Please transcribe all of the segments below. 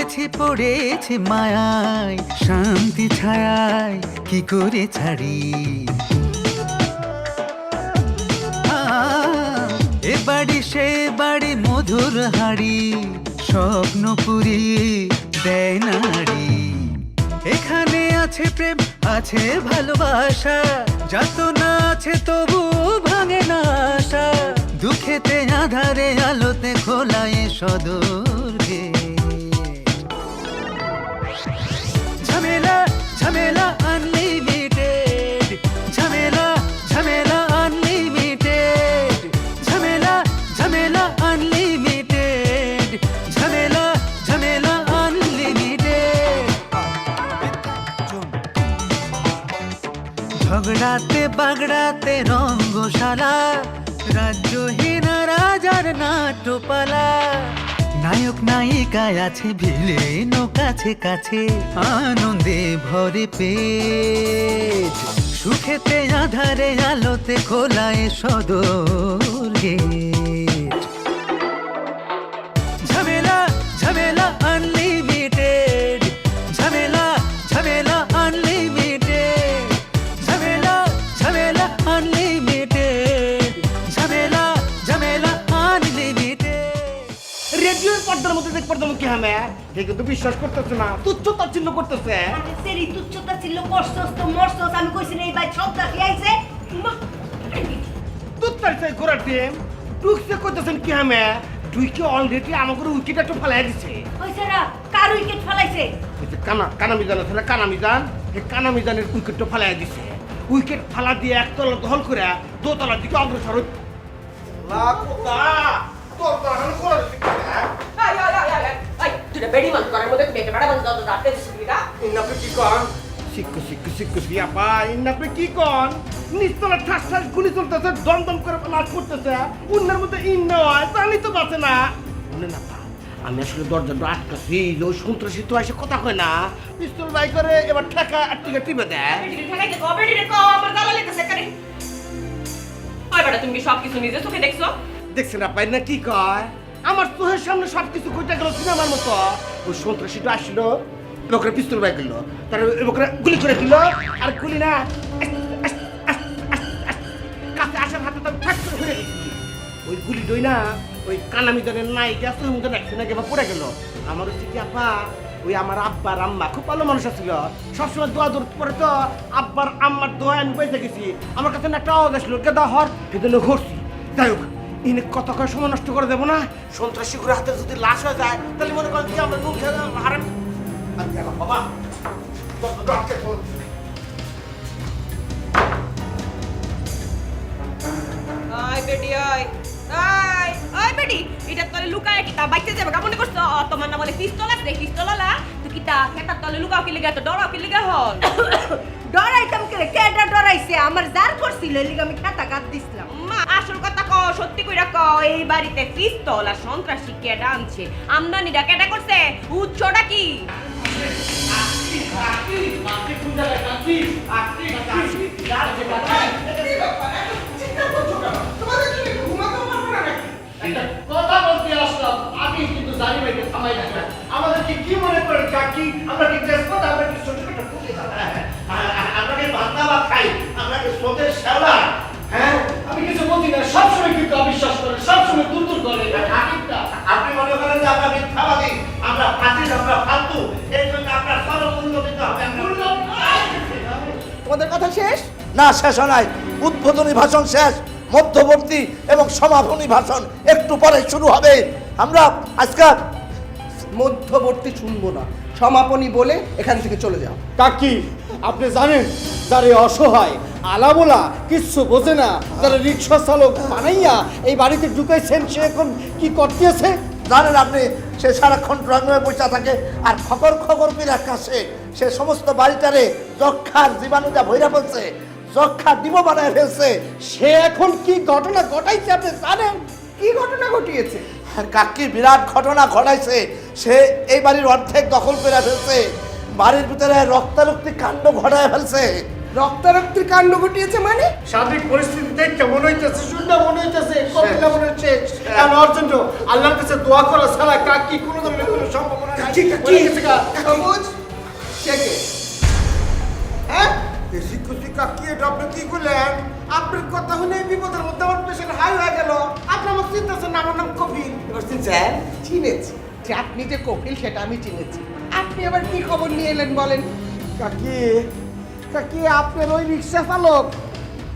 পড়েছি মায়ায়, শান্তি ছায়ায় কি করে ছাড়ি। এ বাড়ি সে বাড়ি মধুর হাড়ি, স্বপ্ন পুরি দেয় নারী। এখানে আছে প্রেম, আছে ভালোবাসা, যাতনা আছে তবু ভাঙে না আশা। দুঃখেতে আধারে আলোতে খোলায় সদর গেট। ঝামেলা ঝামেলা আনলিমিটেড, ঝামেলা ঝামেলা আনলিমিটেড, ঝামেলা ঝামেলা আনলিমিটেড, ঝামেলা ঝামেলা আনলিমিটেড। ঝগড়াতে বাগড়াতে রঙ্গশালা, রাজ্যহীন রাজার নাট্যপালা। নায়ক নায়িকায় আছে ভিলেন কাছে কাছে, আনন্দে ভরে পেট। সুখেতে আধারে আলোতে খোলায় সদর গেট। ঝামেলা ঝামেলা আনলিমিটেড, ঝামেলা ঝামেলা আনলিমিটেড, ঝামেলা ঝামেলা আনলিমিটেড, ঝামেলা ঝামেলা আনলিমিটেড। রেডিওর পর্দার মধ্যে দেখ পর্দার মুখে হামে দেখে তো বিশ্বাস করতেছে না, তুচ্ছ তাচ্ছিল্য করতেছে। সেরি তুচ্ছ তাচ্ছিল্য করছস তো মরছস, আমি কইছি না এই ভাই সব দাখি আইছে। তুই তাইছে ঘোড়ার টিম টুকছে করতেছেন কি হামে, তুই কি অলরেডি আমাকে উইকেট একটা ফেলাই দিছে। কইছে না কার উইকেট ফলাইছে? কানা মিজান আছে না, কানা মিজান, এই কানা মিজানের উইকেটটা ফেলাই দিছে। উইকেট ফালা দিয়ে একতলা দখল করে দোতলার দিকে অগ্রসর হচ্ছে। আমি আসলে দরজাটা আটকাছি, ওই সন্ত্রাসী তো এসে কথা কয় না, পিস্তল বাই করে এবার ঠেকা আটকে টিপে দেয়। তুমি কি সবকিছু নিজে চোখে দেখছো? দেখছেন আপা না কি কয়, আমার চোখের সামনে সবকিছু কইটা গেল সিনেমার মতো। ওই সন্ত্রাসীটা আসলো, এবার পিস্তল বাই করলো, তার এবার গুলি করে দিল। আর গুলি না কাছে আসার হাতে তো ঠাক করে ঘুরে গেছি। ওই গুলি দই না ওই কানামিজনের নায়িকা আছে ওই মধ্যে রাখছে না কেবা পড়ে গেল। আমার হচ্ছে কি আপা, ওই আমার আব্বার আম্মা খুব ভালো মানুষ ছিল, সবসময় দোয়া দৌড় পরে তো আব্বার আম্মার দোয়া আমি বেঁচে গেছি। আমার কাছে একটা আওয়াজ আসলো কেদা হর, সেজন্য ঘুরছি। যাই হোক, ইনি কত কয় সময় নষ্ট করে দেবো না, সন্ত্রাসী ঘুরে হাতে যদি লাশ হয়ে যায় তাহলে মনে করেন কি আমরা নুন খেয়ে হারাম। বাবা আয় বেটি আয় আয় আয় বেটি, এটা তলে লুকায় কিতা বাইতে যাবে কেমন করছো? তোমার না বলে পিস্তল আছে, পিস্তললা তুই কিতা খেতার তলে লুকাও কি লিগা, তো ডরাও কি লিগা হল? ডরাইতাম কে? কেডা ডরাইছে? আমার জার করছিল এর লিগে আমি খাতা কাট দিছিলাম। মা আসল কথা কও, সত্যি কইরা কও, এই বাড়িতে পিস্তল আর সন্ত্রাসী কেডা আনছে? আমদানিটা কেডা করছে? উৎসটা কি? কথা বলতে আসলাম, আমি কিন্তু জানি ভাইকে থামাই দিলাম। আমাদেরকে কি মনে করে কাকি, আমরা কি দেশপত, আমরা কি ছোট ছোট পুঁতে আমরা কি ভাতা ভাত খাই, আমরা কি স্রোতের শ্যাওলা। হ্যাঁ, আমি কিছু বলছি না, সবসময় কিন্তু অবিশ্বাস করে, সবসময় দূর দূর করে। আপনি মনে করেন যে আমরা মিথ্যাবাদী, আমরা ফাঁসি, আমরা ফালতু, এই জন্য আপনার সর্বমূল্য দিতে হবে। তোমাদের কথা শেষ? না, শেষ নাই। উদ্বোধনী ভাষণ শেষ, মধ্যবর্তী এবং সমাপনী ভাষণ একটু পরে শুরু হবে। আমরা আজকাল মধ্যবর্তী শুনবো না, সমাপনী বলে এখান থেকে চলে যাও। কাকি, আপনি জানেন যারা অসহায় আলাবোলা কিচ্ছু বোঝে না, যারা রিক্সা চালক বানাইয়া এই বাড়িতে ঢুকাইছেন, সে এখন কি করতেছে জানেন আপনি? সে সারাক্ষণ ড্রয়িং রুমে বসে থাকে আর খবর খবর পিলার কাছে সে সমস্ত বাড়িটারে যক্ষার জীবাণুটা ভইরা ফেলছে, যক্ষা ডিম বানায় ফেলছে। সে এখন কি ঘটনা ঘটাইছে আপনি জানেন? কি ঘটনা ঘটিয়েছে? কাকি বিরাট ঘটনা ঘটাইছে। সে এই বাড়ির অর্ধেক দখল করে ফেলছে, বাড়ির ভিতরে রক্তারক্তি কাণ্ড ঘটায় ফেলছে। রক্তারক্তির কাণ্ড ঘটিয়েছে মানে? সার্বিক পরিস্থিতিতে কেমন হইতেছে, শুননা মনে হইতেছে, কপিলা মনে হচ্ছে। আর অর্জুন আল্লাহর কাছে দোয়া করা ছাড়া কাকি কোনো ধরনের কোনো সম্ভাবনা নাই কাকি, বলে গেছে গা। সবুজ সে কে? হ্যাঁ কাকি এটা আপনি কি করলেন? আপনার কথা শুনে বিপদের মধ্যে আমার পেশেন্ট হাই হয়ে গেল। আপনি আমার চিন্তাছেন না, আমার নাম কবির। এবার চিনছেন? চিনেছি যে আপনি যে কপিল সেটা আমি চিনেছি। আপনি আবার কি খবর নিয়ে এলেন বলেন? কাকি কাকি আপনার ওই রিক্সা চালক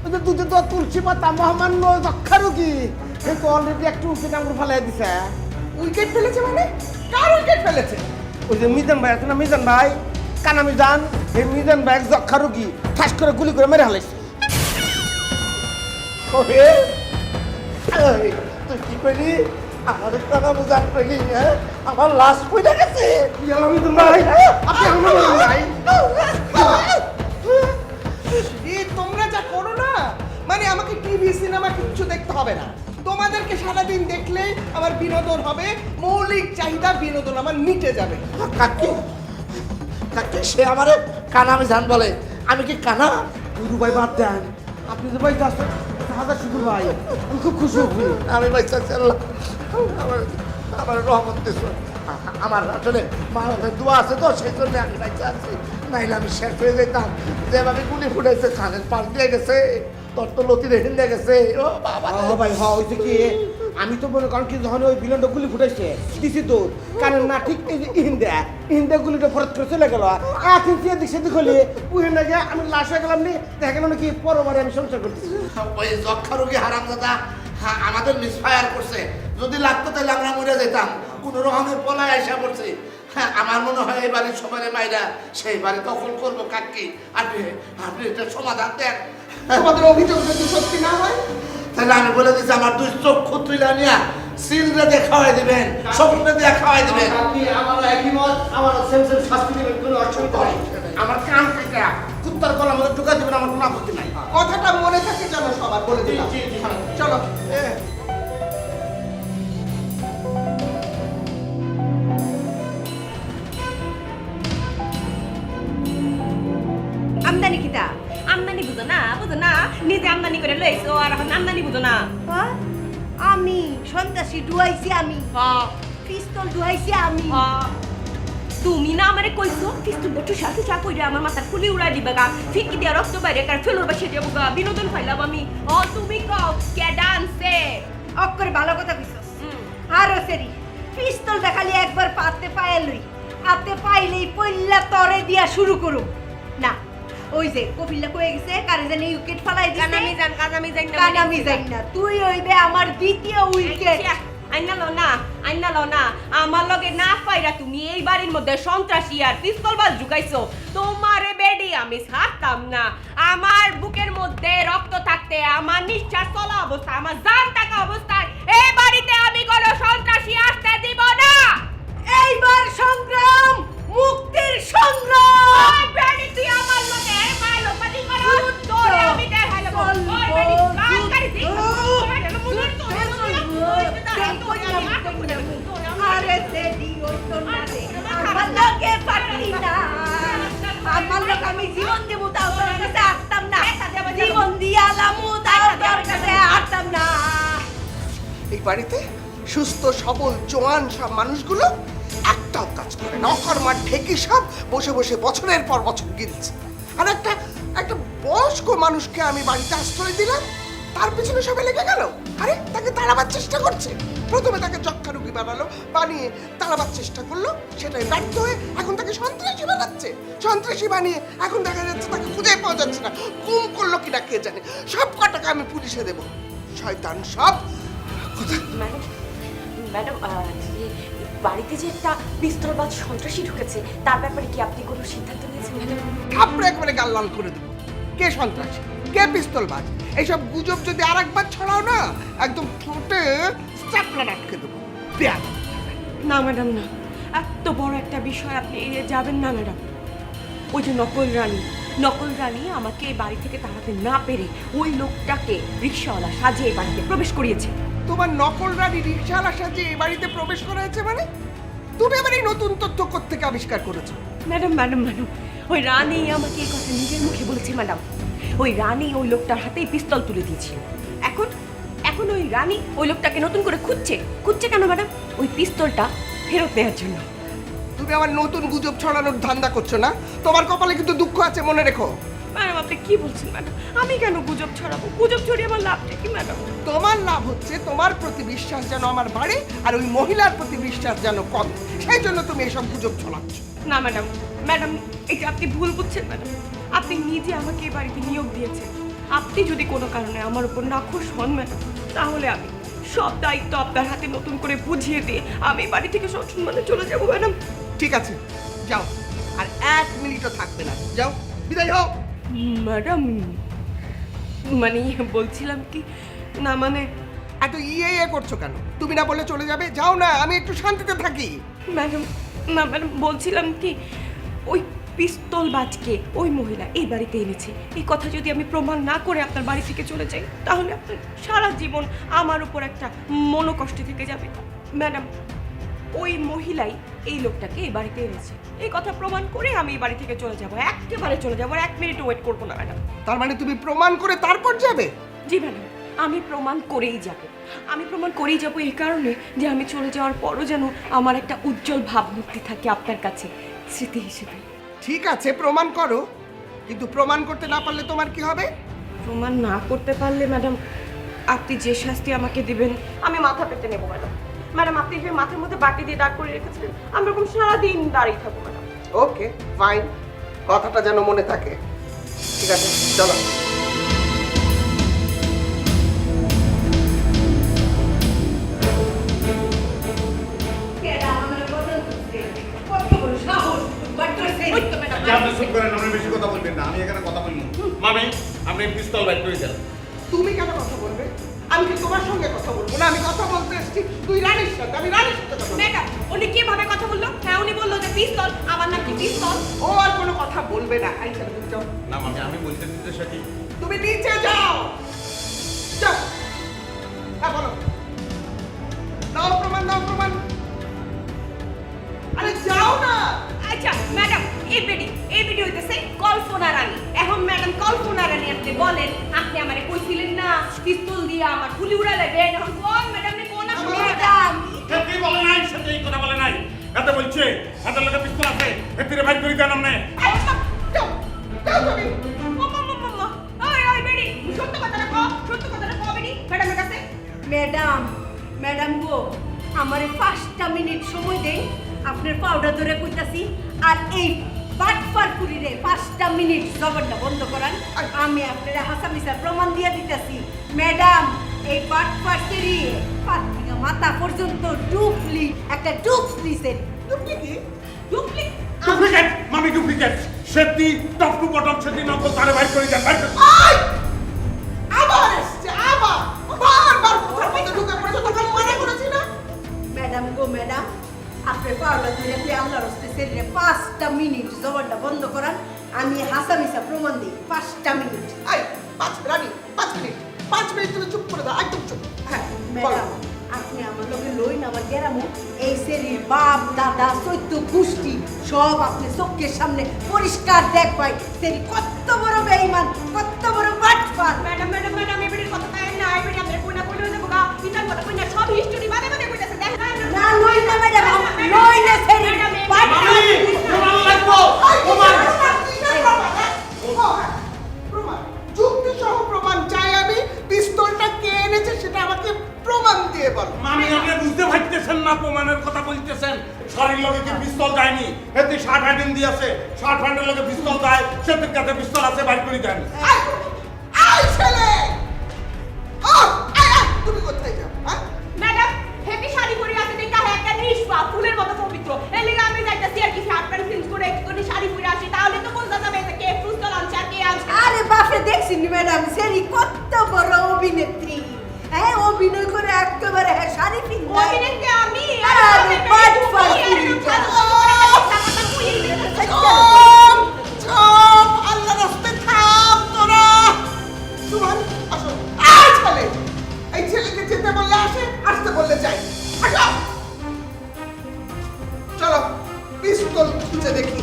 ওই যে দুধে তো তুলসী পাতা মহামান্য যক্ষা রোগী কিন্তু অলরেডি একটু উঠে নামগুলো ফেলাই দিছে। উইকেট ফেলেছে মানে? কার উইকেট ফেলেছে? ওই যে মিজান ভাই আছে না, মিজান ভাই, কানা মিজান, এই মিজান ভাই এক যক্ষা রোগী ঠাস করে গুলি করে মেরে হালাইছে। ওরে এই, তুই কি করলি? আমার টাকা বুঝান করলি, হ্যাঁ? আমার লাশ পড়ে গেছে। ইয়ালা মিজান ভাই, আপনি আমার মিজান ভাই। তোমরা যা করো না, মানে আমাকে টিভি সিনেমা কিচ্ছু দেখতে হবে না। তোমাদেরকে সারাদিন দেখলে আমার বিনোদন হবে, মৌলিক চাহিদা বিনোদন আমার মিটে যাবে। কাকি কাকি সে আমারে কানা আমি জান বলে, আমি কি কানা? গুরু ভাই বাদ দেন, আপনি যে ভাই যাচ্ছেন হাজার শুকুর ভাই, আমি খুব খুশি হচ্ছি। আমি বাইসা চাল্লাহ আমার আমার রহমত দিস। আমার আসলে মানবের দোয়া আছে তো সেই জন্য আমি বাইসা আছি, নাইলে আমি শেষ হয়ে যেতাম। যেভাবে গুলি ফুটাইছে খানের পাশ দিয়ে গেছে, তোর তো লতি রেখে দিয়ে গেছে। ও বাবা ভাই হয়েছে কি, আমি তো মনে করেন কি যখন ওই বিলনটা গুলি ফুটাইছে দিছি তো কারণ না ঠিক এই যে ইহিন্দা গুলিটা ফরত করে চলে গেল। এক ইঞ্চি এদিক সেদিক হলে উহে না গিয়ে আমি লাশ হয়ে গেলাম নি, দেখা গেল নাকি পরবারে আমি সংসার করতেছি। ওই যক্ষা রোগী হারামজাদা আমাদের মিসফায়ার করছে। যদি লাগতো তাহলে আমরা মরে যেতাম। কোনো রকমের পলায় আসা পড়ছে। হ্যাঁ, আমার মনে হয় এই বাড়ির সবাই মাইরা সেই বাড়ি দখল করবো। কাকি আপনি আপনি এটা সমাধান দেন। তোমাদের অভিযোগ যদি সত্যি না হয় তাহলে আমি বলে দিচ্ছি আমার দুই চোখ খুতুইলা নিয়া সিলরে দিয়ে খাওয়াই দিবেন, স্বপ্নে দিয়ে খাওয়াই দিবেন। আমার একই মত, আমার সেম শাস্তি দেবেন, কোনো অসুবিধা নেই। আমার কান থেকে কুত্তার গলার মধ্যে ঢুকা দিবেন, আমার কোনো আপত্তি নাই। কথাটা মনে থাকে যেন সবার বলে দিলাম। চলো আমদানি কিতা? আমদানি বুঝো না, নিজে আমদানি করে লইছো আর এখন আমদানি বুঝো না। হ্যাঁ? আমি সন্ত্রাসী ডুয়াইছি, আমি পিস্তল ডুয়াইছি, আমি তুমি না আমারে কইছো পিস্তুলটা টুসা টুসা কইরা আমার মাথার ফুলি উড়াই দিবা গা, ফিকি দিয়া রক্ত বাইরে কার ফেলোর বাসে যাবো গা, বিনোদন ফাইলাম আমি। ও তুমি কও কে ডান্সে? অক্ষরে ভালো কথা কইছস। আরো সেরি পিস্তল দেখালি একবার পাতে পায়ে লই, হাতে পাইলেই পইল্লা তরে দিয়া শুরু করু না। ওই যে কপিল্লা কয়ে গেছে কারে জানি উইকেট ফালাই দিছে। কানামি জান কানামি যাই না, তুই হইবে আমার দ্বিতীয় উইকেট। আইনা লো না আমার লগে না পাইরা তুমি এই বাড়ির মধ্যে সন্ত্রাসী আর পিস্তল বাজ ঢুকাইছো। তোমারে বেডি আমি ছাড়তাম না। আমার বুকের মধ্যে রক্ত থাকতে, আমার নিঃশ্বাস চলা অবস্থা, আমার জান থাকা অবস্থায় এই বাড়িতে আমি কোনো সন্ত্রাসী আসতে দিব না। এইবার সংগ্রাম, মুক্তির সংগ্রাম। ওই বেডি তুই আমার লগে মাইলো পাটি করো, তোরে আমি দেখাইলো। ওই বেডি কাজ করি দিই। আরে সেরি ওই তো না রে, আমার লগে পারতি না। আমার লোক আমি জীবন দেব, তাও তোর কাছে আসতাম না। জীবন দিয়ালামু, তাও তোর কাছে আসতাম না। এই বাড়িতে সুস্থ সবল জোয়ান সব মানুষগুলো একটাও কাজ করে না, অকর্মার ঢেকি সব বসে বসে বছরের পর বছর গিলছে। আর একটা বয়স্ক মানুষকে আমি বাড়িতে আশ্রয় দিলাম, তার পিছনে সবাই লেগে গেল। আরে তাকে তাড়াবার চেষ্টা করছে। প্রথমে তাকে যক্ষা রোগী বানালো, বানিয়ে তাড়াবার চেষ্টা করলো, সেটাই ব্যর্থ হয়ে এখন তাকে সন্ত্রাসী বানাচ্ছে। সন্ত্রাসী বানিয়ে এখন দেখা যাচ্ছে তাকে খুঁজে পাওয়া যাচ্ছে না, গুম করলো কিনা কে জানে। সব কটাকে আমি পুলিশে দেবো, শয়তান সব। ম্যাডাম বাড়িতে যে একটা পিস্তলবাজ সন্ত্রাসী ঢুকেছে তার ব্যাপারে কি আপনি কোনো সিদ্ধান্ত নিয়েছেন ম্যাডাম? থাপড়ে একবারে গাল লাল করে দেবো। কে সন্ত্রাসী, কে পিস্তলবাজ, এইসব গুজব যদি আরেকবার ছড়াও না, একদম ঠোঁটে স্ট্যাপলার আটকে দেবো। না ম্যাডাম না, এত বড় একটা বিষয় আপনি এড়িয়ে যাবেন না ম্যাডাম। ওই যে নকল রানী আমাকে এই বাড়ি থেকে তাড়াতে না পেরে ওই লোকটাকে রিক্সাওয়ালা সাজিয়ে এই বাড়িতে প্রবেশ করিয়েছে। তোমার নকল রানী রিক্সাওয়ালা সাজিয়ে এই বাড়িতে প্রবেশ করা হয়েছে মানে? তুমি আবার এই নতুন তথ্য কোত্থেকে আবিষ্কার করেছো? ম্যাডাম ওই রানী আমাকে এই কথা নিজের মুখে বলেছে ম্যাডাম। ওই রানী ওই লোকটার হাতেই পিস্তল তুলে দিয়েছিল। এখন ওই রানী ওই লোকটাকে নতুন করে খুঁজছে কেন ম্যাডাম? ওই পিস্তলটা ফেরত নেওয়ার জন্য। তুমি আমার নতুন গুজব ছড়ানোর ধান্দা করছো না? তোমার কপালে কিন্তু দুঃখ আছে, মনে রেখো। ম্যাডাম আপনি কি বলছেন ম্যাডাম? আমি কেন গুজব ছড়াবো? গুজব ছড়িয়ে আমার লাভটা কি ম্যাডাম? তোমার লাভ হচ্ছে তোমার প্রতি বিশ্বাস যেন আমার বাড়ে, আর ওই মহিলার প্রতি বিশ্বাস যেন কম। সেই জন্য তুমি এসব গুজব ছড়াচ্ছ। না ম্যাডাম, ম্যাডাম এটা আপনি ভুল বুঝছেন ম্যাডাম। আপনি নিজে আমাকে এই বাড়িতে নিয়োগ দিয়েছেন। আপনি যদি কোনো কারণে আমার উপর নাখোশ হন ম্যাডাম, তাহলে আমি সব দায়িত্ব আপনার হাতে নতুন করে বুঝিয়ে দিয়ে আমি এই বাড়ি থেকে সসম্মানে চলে যাবো ম্যাডাম। ঠিক আছে, যাও, আর 1 মিনিটও থাকবে না। যাও, বিদায় হও। ম্যাডাম মানে বলছিলাম কি, না মানে এত ইয়ে করছো কেন? তুমি না বললে চলে যাবে? যাও না, আমি একটু শান্তিতে থাকি। ম্যাডাম, না ম্যাডাম বলছিলাম কি, ওই পিস্তল বাজকে ওই মহিলা এই বাড়িতে এনেছে, এই কথা যদি আমি প্রমাণ না করে আপনার বাড়ি থেকে চলে যাই, তাহলে আপনার সারা জীবন আমার উপর একটা মনোকষ্ট থেকে যাবে। ম্যাডাম ওই মহিলাই এই লোকটাকে এই বাড়িতে এনেছে, এই কথা প্রমাণ করে আমি এই বাড়ি থেকে চলে যাবো, একেবারে চলে যাবো, 1 মিনিট ওয়েট করবো না ম্যাডাম। তার মানে তুমি প্রমাণ করে তারপর যাবে? জি ম্যাডাম, আমি প্রমাণ করেই যাব। আমি প্রমাণ করেই যাব এই কারণে যে আমি চলে যাওয়ার পরও যেন আমার একটা উজ্জ্বল ভাবমূর্তি থাকে আপনার কাছে স্মৃতি হিসেবে। ঠিক আছে, প্রমাণ করো, কিন্তু প্রমাণ করতে না পারলে তোমার কি হবে? প্রমাণ না করতে পারলে ম্যাডাম আপনি যে শাস্তি আমাকে দিবেন আমি মাথা পেতে নেব ম্যাডাম। ম্যাডাম আপনি যে মাথার মধ্যে বাটি দিয়ে দাঁড় করে রেখেছিলেন, আমি এরকম সারাদিন দাঁড়িয়ে থাকবো ম্যাডাম। ওকে ফাইন, কথাটা যেন মনে থাকে। ঠিক আছে, চলো। বেশি কথা বলবেন না, আমি এখানে কথা বলি। মামি, আপনি পিস্তল বাইর করে দেন। তুমি কেন কথা বলবে? আমি কি তোমার সঙ্গে কথা বলবো না? আমি কথা বলতে এসেছি তুই রানীর সাথে, আমি রানীর সাথে কথা বলবো। ম্যাডাম উনি কিভাবে কথা বললো? হ্যাঁ উনি বললো যে পিস্তল, আমার নাম কি পিস্তল। ও আর কোনো কথা বলবে না। আই চলো, তুমি যাও। না মামি, আমি বলতে দিতে সাথে তুমি নিচে যাও, যাও। হ্যাঁ বলো, দাও প্রমাণ, দাও প্রমাণ। আরে যাও না। আচ্ছা ম্যাডাম, এই ভিডিও হইতেছে কল্পনা রানী। এখন ম্যাডাম কল্পনা রানী আপনি বলেন, আপনি আমারে কইছিলেন না পিস্তল দিয়ে আমার গুলি উড়ালে দেন, এখন কোন ম্যাডাম নে কোন আপনি? ম্যাডাম কি বলে নাই, সাথে এই কথা বলে নাই। এত বলছে এত লোকে পিস্তল আছে, এতিরে বাইর করে দেন আপনি। যাও, যাও তুমি। ওই বেডি সত্য কথাটা কও, সত্য কথাটা কও বেডি ম্যাডামের কাছে। ম্যাডাম, ম্যাডাম গো, আমারে 5টা মিনিট সময় দেন, আপনার পাউডার ধরে কইতাছি। আর এই বাটপার পুরিরে 5টা মিনিট জবানটা বন্ধ করান, আমি আপনার হাসামিসার প্রমাণ দিয়ে দিতেছি। ম্যাডাম এই বাটপার সেরিয়ে পা থেকে মাথা পর্যন্ত ডুপ্লি, একটা ডুপ্লি সেরি। তুমি কি? ডুপ্লি ডুপ্লিকেট মামি, ডুপ্লিকেট। সেটি টপ টু বটম সেটি নকল, তারে বাইর করে দেন, বাইর করে। আই! আবার এসছে, আবার বারবার কথার মধ্যে ঢুকে পড়েছে, তোকে মনে করেছি না? ম্যাডাম গো ম্যাডাম, আপনার পাউডার ধরে আপনি আল্লাহর হস্তে সেরিয়ে 5টা মিনিট জবানটা বন্ধ করান, আমি হাসামিসা প্রমাণ দিই। 5টা minute. I, 5 minute, 5 minute, 5 minute তুমি চুপ করে দাও, একদম চুপ। হ্যাঁ, ম্যাডাম আপনি আমার লোকে লইন, আমার গেরামু এই সেরির বাপ দাদা চৈত্য গোষ্ঠী সব আপনি চোখের সামনে পরিষ্কার দেখ পাই। সেরি কত বড় বেঈমান, কত বড় বাটপার। ম্যাডাম ম্যাডাম ম্যাডাম এই বেডির কথা তাই না, এই বেডি আমাদের কোনা কোনা হয়ে যাবো গা, ইনার কথা কইনা সব হিস্টরি বাদে বাদে কইতাছে। দেখ না লই না ম্যাডাম, লই না সেরি বাটপার। প্রমাণ লাগবো, প্রমাণ। প্রমাণ, যুক্তি সহ প্রমাণ চাই আমি। পিস্তলটা কে এনেছে সেটা আমাকে প্রমাণ দিয়ে বলো। মামি, আপনি বুঝতে পারতেছেন না, প্রমাণের কথা বলতেছেন। শরীর লগে কি পিস্তল দেয়নি, এতে 60 হ্যান্ডেল দিয়েছে, 60 হ্যান্ডেল লগে পিস্তল দেয়, সেতে কাছে পিস্তল আছে, বাইর করে দেন। আই, আই ছেলে, আই, আই, তুমি কোথায় যাও? হ্যাঁ, ম্যাডাম হেভি শাড়ি পরে আছে, দেখা হয় একটা নিষ্পা ফুলের মতো পবিত্র, এর লিগে আমি যাইতাছি আর কি শার্ট প্যান্ট চেঞ্জ করে একটুখানি শাড়ি পরে আসি, তাহলে তো বোঝা যাবে যে কে পিস্তল আনছে আর কে আনছে। আরে বাপরে, দেখছেন ম্যাডাম সেরি কত বড় অভিনেত্রী। হ্যাঁ অভিনয় করে একেবারে হ্যাঁ শাড়ি পিন্ধে। অভিনেত্রী আমি আরে বাটপার চুপ, চুপ, আল্লাহর রাস্তে থাম তোরা। সুবহান, আসো। আই ছেলে, এই ছেলেকে যেতে বললে আসে, আসতে বললে যাই। আসো, চলো পিস্তল খুঁজে দেখি।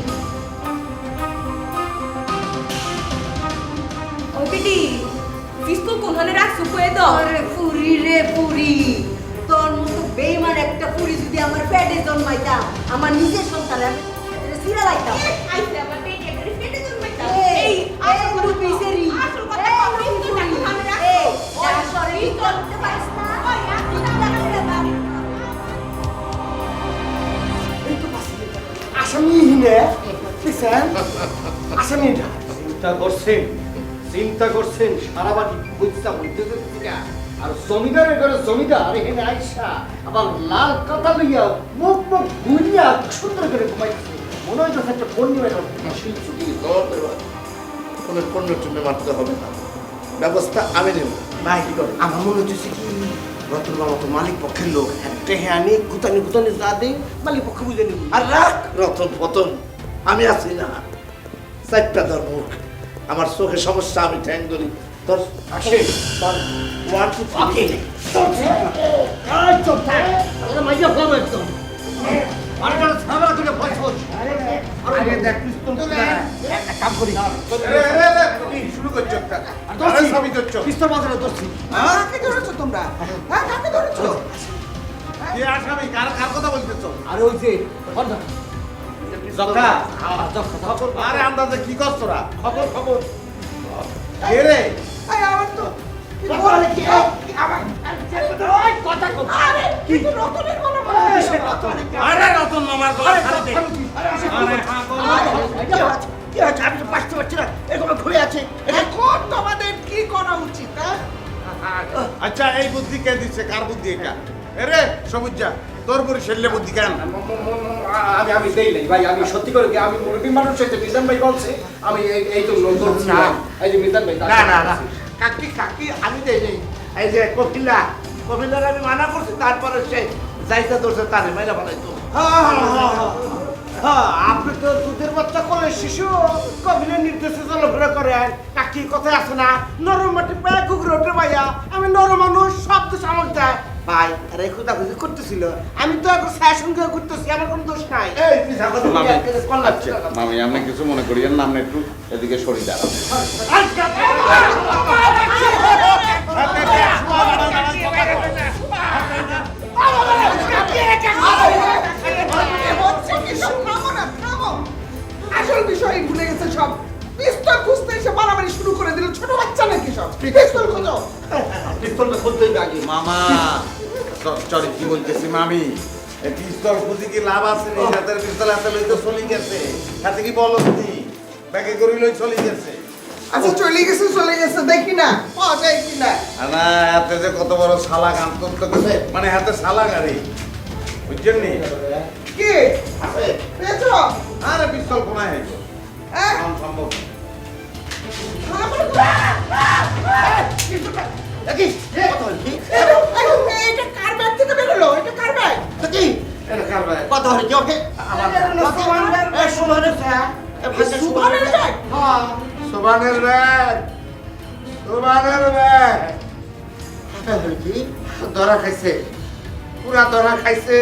ওই বেটি পিস্তল কোনখানে রাখছো কয়ে দাও। আরে পুরি রে পুরি, তোর মতো বেইমান একটা পুরি যদি আমার পেটে জন্মাইতে লাইতাম আমার নিজের সন্তান আমি সিরা লাইতাম আইছে আমার বেডি একবারে পেটে জন্মাইতা এই আসল কথা লুপি কও। সেরি আসল কথা কও, পিস্তলটাকে সামনে রাখো। এই যা সরে পিস্তল করতে পারিস না ওই, আপনি না আসামি হিনে দেখছেন আসামি চিন্তা করছেন সারা বাড়ি বুঝতে বলতে আর জমিদারের ঘরে জমিদার এখানে আইসা আবার লাল কাতা লইয়া মুখ ঘুরিয়া সুন্দর করে ঘুমাইছে মনে হইতেছে একটা ফোন নিয়ে ছুটি কোনো পণ্যের জন্য মারতে হবে না, ব্যবস্থা আমি নেব। ভাই কি করে আমার মনে হচ্ছে কি রতন বাবা তো মালিক পক্ষের লোক একটা হ্যাঁ আনি গুতানি যা দেয় মালিক পক্ষ বুঝে নিব আর রাখ রতন পতন, আমি আছি না। চারটা ধর মুখ, আমার চোখে সমস্যা, আমি ঠ্যাং ধরি। তোর আসে তোর 1 2 3 মাইয়া ফোন একদম আরে ঝামেলা করে বসবস আরে দেখ পিস্তল একটা কাম করি শুরু করছো একটা দোস্তি সবই করছো। পিস্তল বাজারে দোস্তি কাকে ধরেছো তোমরা? হ্যাঁ কাকে ধরেছো? কে আসামি, কার কার কথা বলতেছো? আরে ওই যে হন্ডা জক্কা আরে আন্দাজে কি করছ তোরা? খবর খবর কে রে? এই আমার তো আরে রতন মামার গলা ছাড় দে। আরে কি হয়েছে? আমি তো বাঁচতে পারছি না, এরকম ঘুরে আছে। এখন তোমাদের কি করা উচিত? হ্যাঁ আচ্ছা এই বুদ্ধি কে দিচ্ছে, কার বুদ্ধি এটা? এরে সবুজা তোর পরিশীলে বুদ্ধি কেন? আমি দেই নাই ভাই, আমি সত্যি করে আমি মুরগি মানুষ হইতে মিজান ভাই বলছে আমি এই তো লোক করছি না। এই যে মিজান ভাই না না না কাকি কাকি আমি দেই নাই। এই যে কপিলার আমি মানা করছি, তারপরে সে যাইতে ধরছে তারে মেরে ফেলাইতো। আপনি তো দুধের বাচ্চা করে শিশু কবিলের নির্দেশে চলাফেরা করেন কাকি কথায় আছে না নরম মাটি পায়ে কুকুর ওঠে ভাইয়া আমি নরম মানুষ সব দোষ আমার দেয় ভাই আরে খুদাখুদি করতেছিল আমি তো এখন শাসন করে করতেছি আমার কোনো দোষ নাই এই পিছা কথা মামি, বলি, একটা কল লাগছে। মামি আপনি কিছু মনে করিয়েন না, আপনি একটু এদিকে সরে দাঁড়ান। হচ্ছে কি সব? থামো না, থামো। আসল বিষয় ভুলে গেছে সব। পিস্তল খুঁজতে এসে মারামারি শুরু করে দিল। ছোট বাচ্চা নাকি সব? পিস্তল খোঁজো। পিস্তলটা খুলতেই আগে মামা সরি কি বলতেছি মামি, এই পিস্তল খুঁজি কি লাভ আছে রে? হাতের পিস্তল হাতে লই তো চলে গেছে, হাতে কি বল তুই ব্যাগে করি লই চলে গেছে। আচ্ছা চলে গেছে দেখি না, পাওয়া যায় কি না। না হাতে যে কত বড় শালা গান করতে গেছে, মানে হাতে শালা গাড়ি বুঝছেন নি? কি আছে পেয়েছো? আরে পিস্তল কোনায় হয়েছে হ্যাঁ সম্ভব না। দেখি কত হল কি? এটা কার ব্যাগ থেকে বেরোলো? এটা কার ব্যাগ? দেখি এটা কার ভাই? কত হরে কি ওকে সুভানের ব্যাগ? সুবানের ব্যাগ, সুবানের ব্যাগ। কি ধরা খাইছে, পুরা ধরা খাইছে,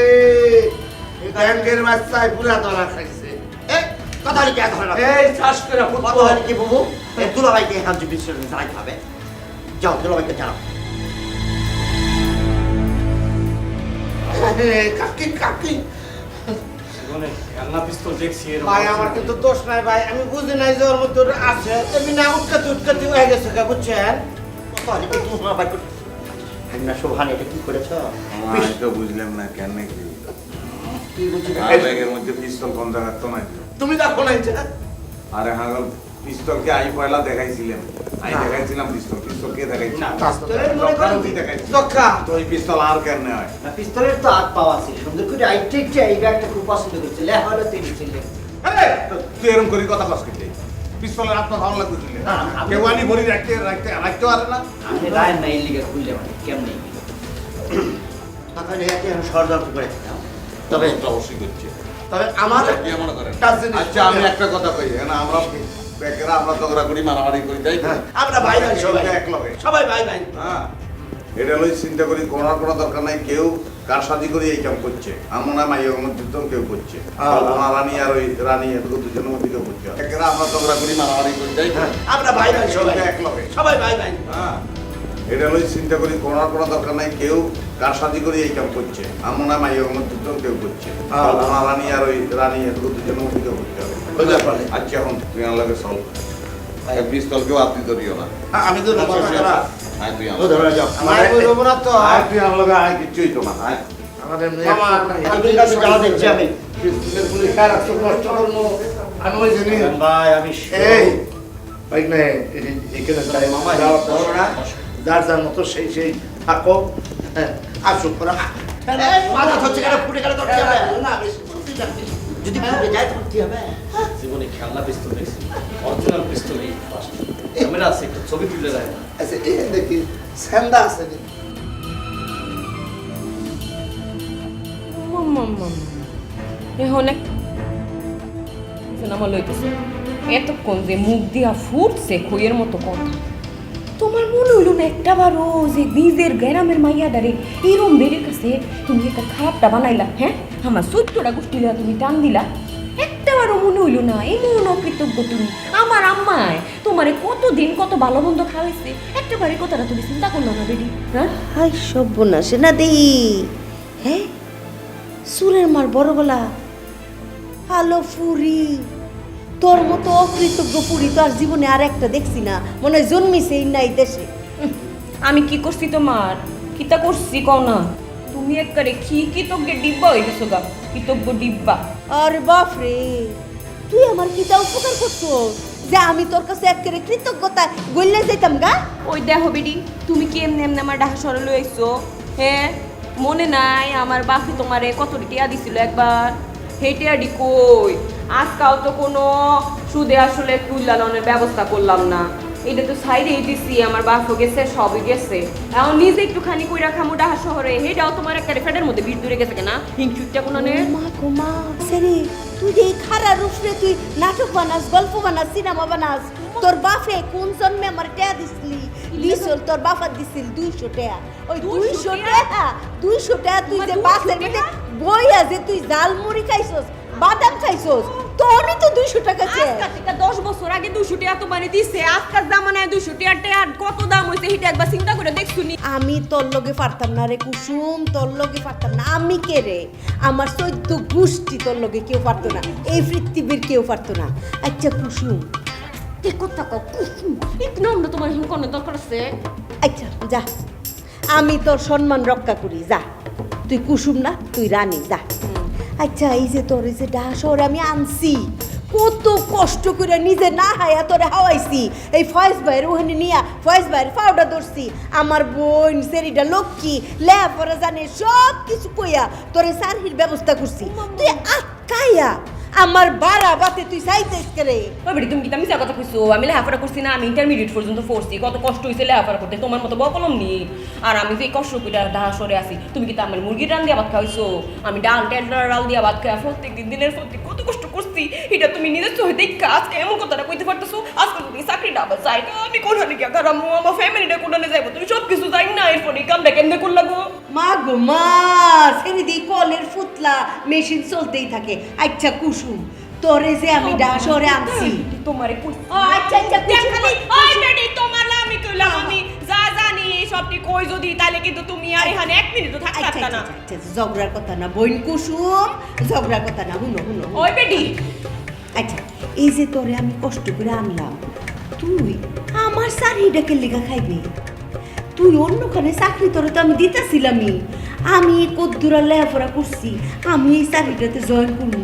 এই ব্যাংকের বাচ্চায় পুরা ধরা খাইছে। কথা হলে কি ধরে এই শ্বাস করে কত হলে কি বুবু এই দুলাভাইকে এখান থেকে বিশ্ব জানাইতে হবে যাও দুলাভাইকে জানাও কাকি কাকি ভাই আমার কিন্তু দোষ নাই ভাই আমি বুঝি নাই যে ওর মধ্যে ওটা আছে এমনি না উৎকাতি হয়ে গেছে গা বুঝছেন কত হলে কি তুমি ভাই আমি না শোভান এটা কি করেছ আমি তো বুঝলাম না কেন কি কি বুঝি আর ব্যাগের মধ্যে পিস্তল কোন জায়গায় তো নাই তো। তুমি দেখো নাই যে আরে হাগল পিস্তলকে আই পয়লা দেখাইছিলাম, আই দেখাইছিলাম পিস্তল, পিস্তল কে দেখাইছিল? পিস্তলের মনে করেন তুই দেখাইছিস দক্কা তো এই পিস্তল আর কেন হয়? না পিস্তলের তো হাত পাওয়া আছে সুন্দর করে আইটে এই ব্যাগটা খুব পছন্দ করছে লে হলো তুই ছিলে তুই এরকম করি কথা কস কেটে পিস্তলের হাত ভালো লাগবে তুলে না, কেউ আনি ভরি রাখতে পারে না। আমি রায় নাই লিগে খুললে মানে কেমনে তাহলে একে আমি ষড়যন্ত্র করে তবে এটা অবশ্যই করছে। তবে আমার কি মনে করেন? একটা জিনিস আচ্ছা আমি একটা কথা কই, না আমরা বেকেরা আমরা ঝগড়া করি মারামারি করি তাই তো? আমরা ভাই ভাই সবাই এক লগে সবাই ভাই ভাই হ্যাঁ এটা লই চিন্তা করি করার কোনো দরকার নাই, কেউ কারসাজি করে এই কাম করছে আমার মনে হয় মাইয়ের মধ্যে তো কেউ করছে কল্পনা রানী আর ওই রানী এটুকু দুজনের মধ্যে কেউ করছে বেকেরা আমরা ঝগড়া করি মারামারি করি তাই তো? আমরা ভাই ভাই সবাই এক লগে সবাই ভাই ভাই হ্যাঁ এটা লই চিন্তা করি কোনো দরকার নাই কেউ কার সাজি করে এই কাম করছে আমার মনে হয় মাইয়ের মধ্যে কেউ করছে কল্পনা রানী আর ওই রানী এত দুজনের মধ্যে কেউ করতে হবে আচ্ছা এখন তুই আমার লাগে চল পিস্তল কেউ আপনি ধরিও না আমি তো আয় তুই ও ধরে যাও আমার বলবো না তো আয় তুই আমার লাগে আয় কিচ্ছুই তো না আয় আমাদের আমি কাছে যাওয়া দেখছি আমি পিস্তলের গুলি খায় রাখতে নষ্ট করবো আমি ওই জন্য ভাই আমি এই ভাই না এখানে তাই মামা যাওয়ার পর না যার যার মতো সেই সেই থাকো হ্যাঁ আসুক করা মাথা হচ্ছে কেন ফুটে গেলে তো কি হবে না বেশি বুদ্ধি লাগবে যদি ফুটে যায় তো কি হবে জীবনে খেলনা পিস্তল দেখছি অরিজিনাল পিস্তল এই ফার্স্ট ক্যামেরা আছে একটা ছবি তুলে দেয় না আচ্ছা এই দেখি স্যান্ডা আছে নাকি এখন আমার লইতেছে এতক্ষণ যে মুখ দিয়া ফুটছে খইয়ের মতো কথা তোমার মনে হইল না একটা বারো যে নিজের গ্রামের মাইয়াডারে এরম বেড়ে কাছে তুমি একটা খারাপটা বানাইলা হ্যাঁ আমার 14টা গোষ্ঠী লইয়া তুমি টান দিলা একটাবারও মনে হইল না এমন অকৃতজ্ঞ তুমি আমার আম্মায় তোমারে কতদিন কত ভালো মন্দ খাওয়াইছে একটাবারে কথাটা তুমি চিন্তা করলো না বেডি হ্যাঁ হাই সর্বনাশ না দেই হ্যাঁ সুরের মার বড় গলা হ্যালো ফুরি তোর মতো অকৃতজ্ঞ ফুরি তো আর জীবনে আর একটা দেখছি না মনে হয় জন্মিছে না এই দেশে আমি কি করছি তোমার কিতা করছি কও না তুমি একবারে কি কৃতজ্ঞের ডিব্বা হয়ে গেছো গা কৃতজ্ঞ ডিব্বা আরে বাপ রে তুই আমার কিটা উপকার করছো যে আমি তোর কাছে একেবারে কৃতজ্ঞতা গইলে যাইতাম গা ওই দেখো বেডি তুমি কি এমনি এমনি আমার ডাহা সরে লইছো হ্যাঁ মনে নাই আমার বাপি তোমারে কত টিয়া দিছিল একবার হেঁটে কই আজকাল তো কোনো সুদে আসলে তুলালনের ব্যবস্থা করলাম না এটা তো সাইডেই দিছি আমার বাপও গেছে সবই গেছে এখন নিজে একটুখানি কই রাখা মোটা শহরে হেটাও তোমার একটা ফ্যাটের মধ্যে ভিড় দূরে গেছে কেনা হিংসুটটা কোনো নে মা গো মা সেরে তুই যে এই খারাপ রূপরে তুই নাটক বানাস গল্প বানাস সিনেমা বানাস তোর বাপে কোন জন্মে আমার টাকা দিছিলি দিছিল তোর বাপা দিছিল 200 টাকা ওই 200 টাকা তুই যে বাসের মধ্যে বইয়া যে তুই জাল মুড়ি খাইছস বাদাম খাইছস তোরই তো 200 টাকা চেয়ে আজকাল থেকে 10 বছর আগে 200 টাকা তো মানে দিছে আজকাল জামানায় 200 টাকা কত দাম হইছে এটা একবার চিন্তা করে দেখছুনি আমি তোর লগে পারতাম না রে কুসুম তোর লগে পারতাম না আমি কে রে আমার 14 গোষ্ঠী তোর লগে কেউ পারতো না এই পৃথিবীর কেউ পারতো না আচ্ছা কুসুম তুই কথা কও কুসুম একটু নাম তোমার এখন কোন দরকার আছে আচ্ছা যা আমি তোর সম্মান রক্ষা করি যা তুই কুসুম না তুই রানী যা আচ্ছা এই যে তোর এই যে ডাশরে আমি আনছি কত কষ্ট করে নিজে না হায়া তোরে হাওয়াইছি এই ফয়েজ ভাইয়ের ওখানে নিয়া ফয়েজ ভাইয়ের ফাউডা ধরছি আমার বোন সেরিটা লক্ষ্মী লেপরে জানে সব কিছু কইয়া তোরে সারহির ব্যবস্থা করছি তুই আটকাইয়া আমার বাড়া বাতে তুই চাইতেস করে ওই বেটি তুমি কি আমি কথা কইছো আমি লেখাপড়া করছি না আমি ইন্টারমিডিয়েট পর্যন্ত পড়ছি কত কষ্ট হইছে লেখাপড়া করতে তোমার মতো বকলম নি আর আমি যে কষ্ট করে ঢাকা সরে আসি তুমি কি আমার মুরগির রান দিয়া ভাত খাইছো আমি ডাল ডাল দিয়া ভাত খাই প্রত্যেকদিন দিনের প্রত্যেক কত কষ্ট করছি এটা তুমি নিজের চোখে দেখে আজকে এমন কথাটা কইতে পারতেছো আজকে তুমি চাকরিটা আবার চাই আমি কোনখানে গিয়া কারামো আমার ফ্যামিলিটা কোনখানে যাইবো তুমি সব কিছু জানি না এরপর এই কামটা কেমনে করলা গো মা গো মা ছেড়ে দিই কলের ফুতলা মেশিন চলতেই থাকে আচ্ছা কুসুম তোরে যে আমি ডাশরে আনছি তোমারে আচ্ছা আচ্ছা খালি ওই বেটি তোমার না আমি কইলাম আমি যা জানি এই সবটি কই যদি তাহলে কিন্তু তুমি আর এখানে 1 মিনিটও থাকতে পারতা না ঝগড়ার কথা না বইন কুসুম ঝগড়ার কথা না হুনো হুনো ওই বেটি আচ্ছা এই যে তোরে আমি কষ্ট করে আনলাম তুই আমার চাকরিটাকে লেখা খাইবি তুই অন্যখানে চাকরি তোরে তো আমি দিতেছিলামই আমি কদ্দুরা লেখাপড়া করছি আমি এই চাকরিটাতে জয়েন করবো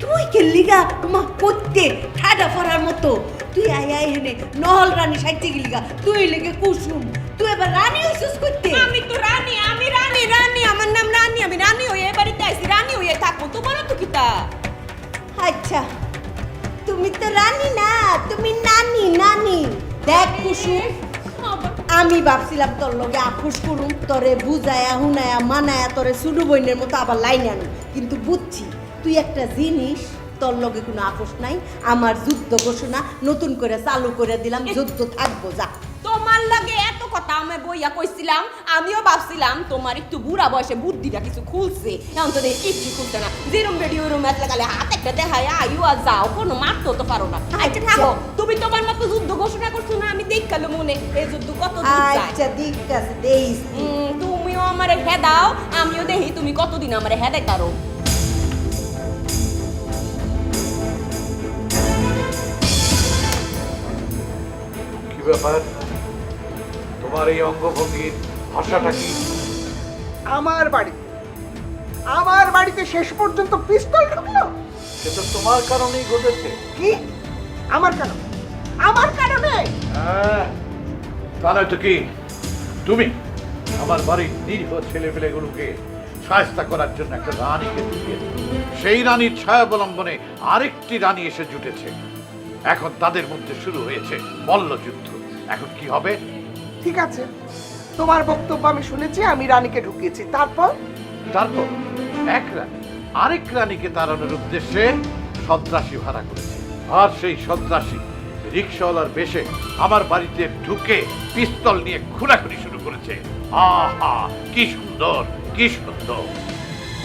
তুই কে লিগা মা করতে ঠাডা ফরার মতো তুই আই আই হেনে নহল রানী সাইতে গেলিগা তুই লেগে কুসুম তুই এবার রানী হইছিস করতে আমি তো রানী আমি রানী রানী আমার নাম রানী আমি রানী হয়ে এই বাড়িতে আইছি রানী হয়ে থাকবো তোমারও তো কিতা আচ্ছা তুমি তো রানী না তুমি নানি নানি দেখ কুসুম আমি ভাবছিলাম তোর লগে আপোষ করুম তোরে বুঝায়া হুনায়া মানায়া তোরে সুডু বইনের মতো আবার লাইনে আনি কিন্তু বুঝছি তুই একটা জিনিস তোর লগে কোনো আপোষ নাই আমার যুদ্ধ ঘোষণা নতুন করে চালু করে দিলাম যুদ্ধ থাকবো যা তোমার লাগে এত কথা আমি বইয়া কইছিলাম, আমিও ভাবছিলাম তোমার একটু বুড়া বয়সে বুদ্ধিটা কিছু খুলছে, এখন তো দেখি কিচ্ছু খুলছে না। যেরম বেডি ওরম এত লাগালে হাত একটা দেখায় আইও আর যাও, কোনো মারতেও তো পারো না। আচ্ছা থাকো, তুমি তোমার মতো যুদ্ধ ঘোষণা করছো না, আমি দেখালো মনে এই যুদ্ধ কত দূর যায়। আচ্ছা ঠিক আছে দেইস। তুমিও আমারে হেদাও, আমিও দেখি তুমি কতদিন আমারে হেদাই পারো। কি ব্যাপার, তোমার এই অঙ্গভঙ্গির ভাষাটা কি? আমার বাড়িতে শেষ পর্যন্ত পিস্তল ঢুকলো। সে তো তোমার কারণেই ঘটেছে। কি আমার কারণে? আমার কারণে? তা নয় তো কি, তুমি আমার বাড়ির নিরীহ ছেলেপেলেগুলোকে সাহায্য করার জন্য একটা রানীকে ঢুকিয়েছে। সেই রানীর ছায়াবলম্বনে আরেকটি রানী এসে জুটেছে। এখন তাদের মধ্যে শুরু হয়েছে মল্লযুদ্ধ। এখন কি হবে? ঠিক আছে, তোমার বক্তব্য আমি শুনেছি, আমি রানীকে ঢুকিয়েছি। তারপর এক রানী আরেক রানীকে তাড়ানোর উদ্দেশ্যে সন্ত্রাসী ভাড়া করেছে, আর সেই সন্ত্রাসী রিক্সাওয়ালার বেশে আমার বাড়িতে ঢুকে পিস্তল নিয়ে খুনাখুনি শুরু করেছে। আহা, কি সুন্দর, কি সুন্দর।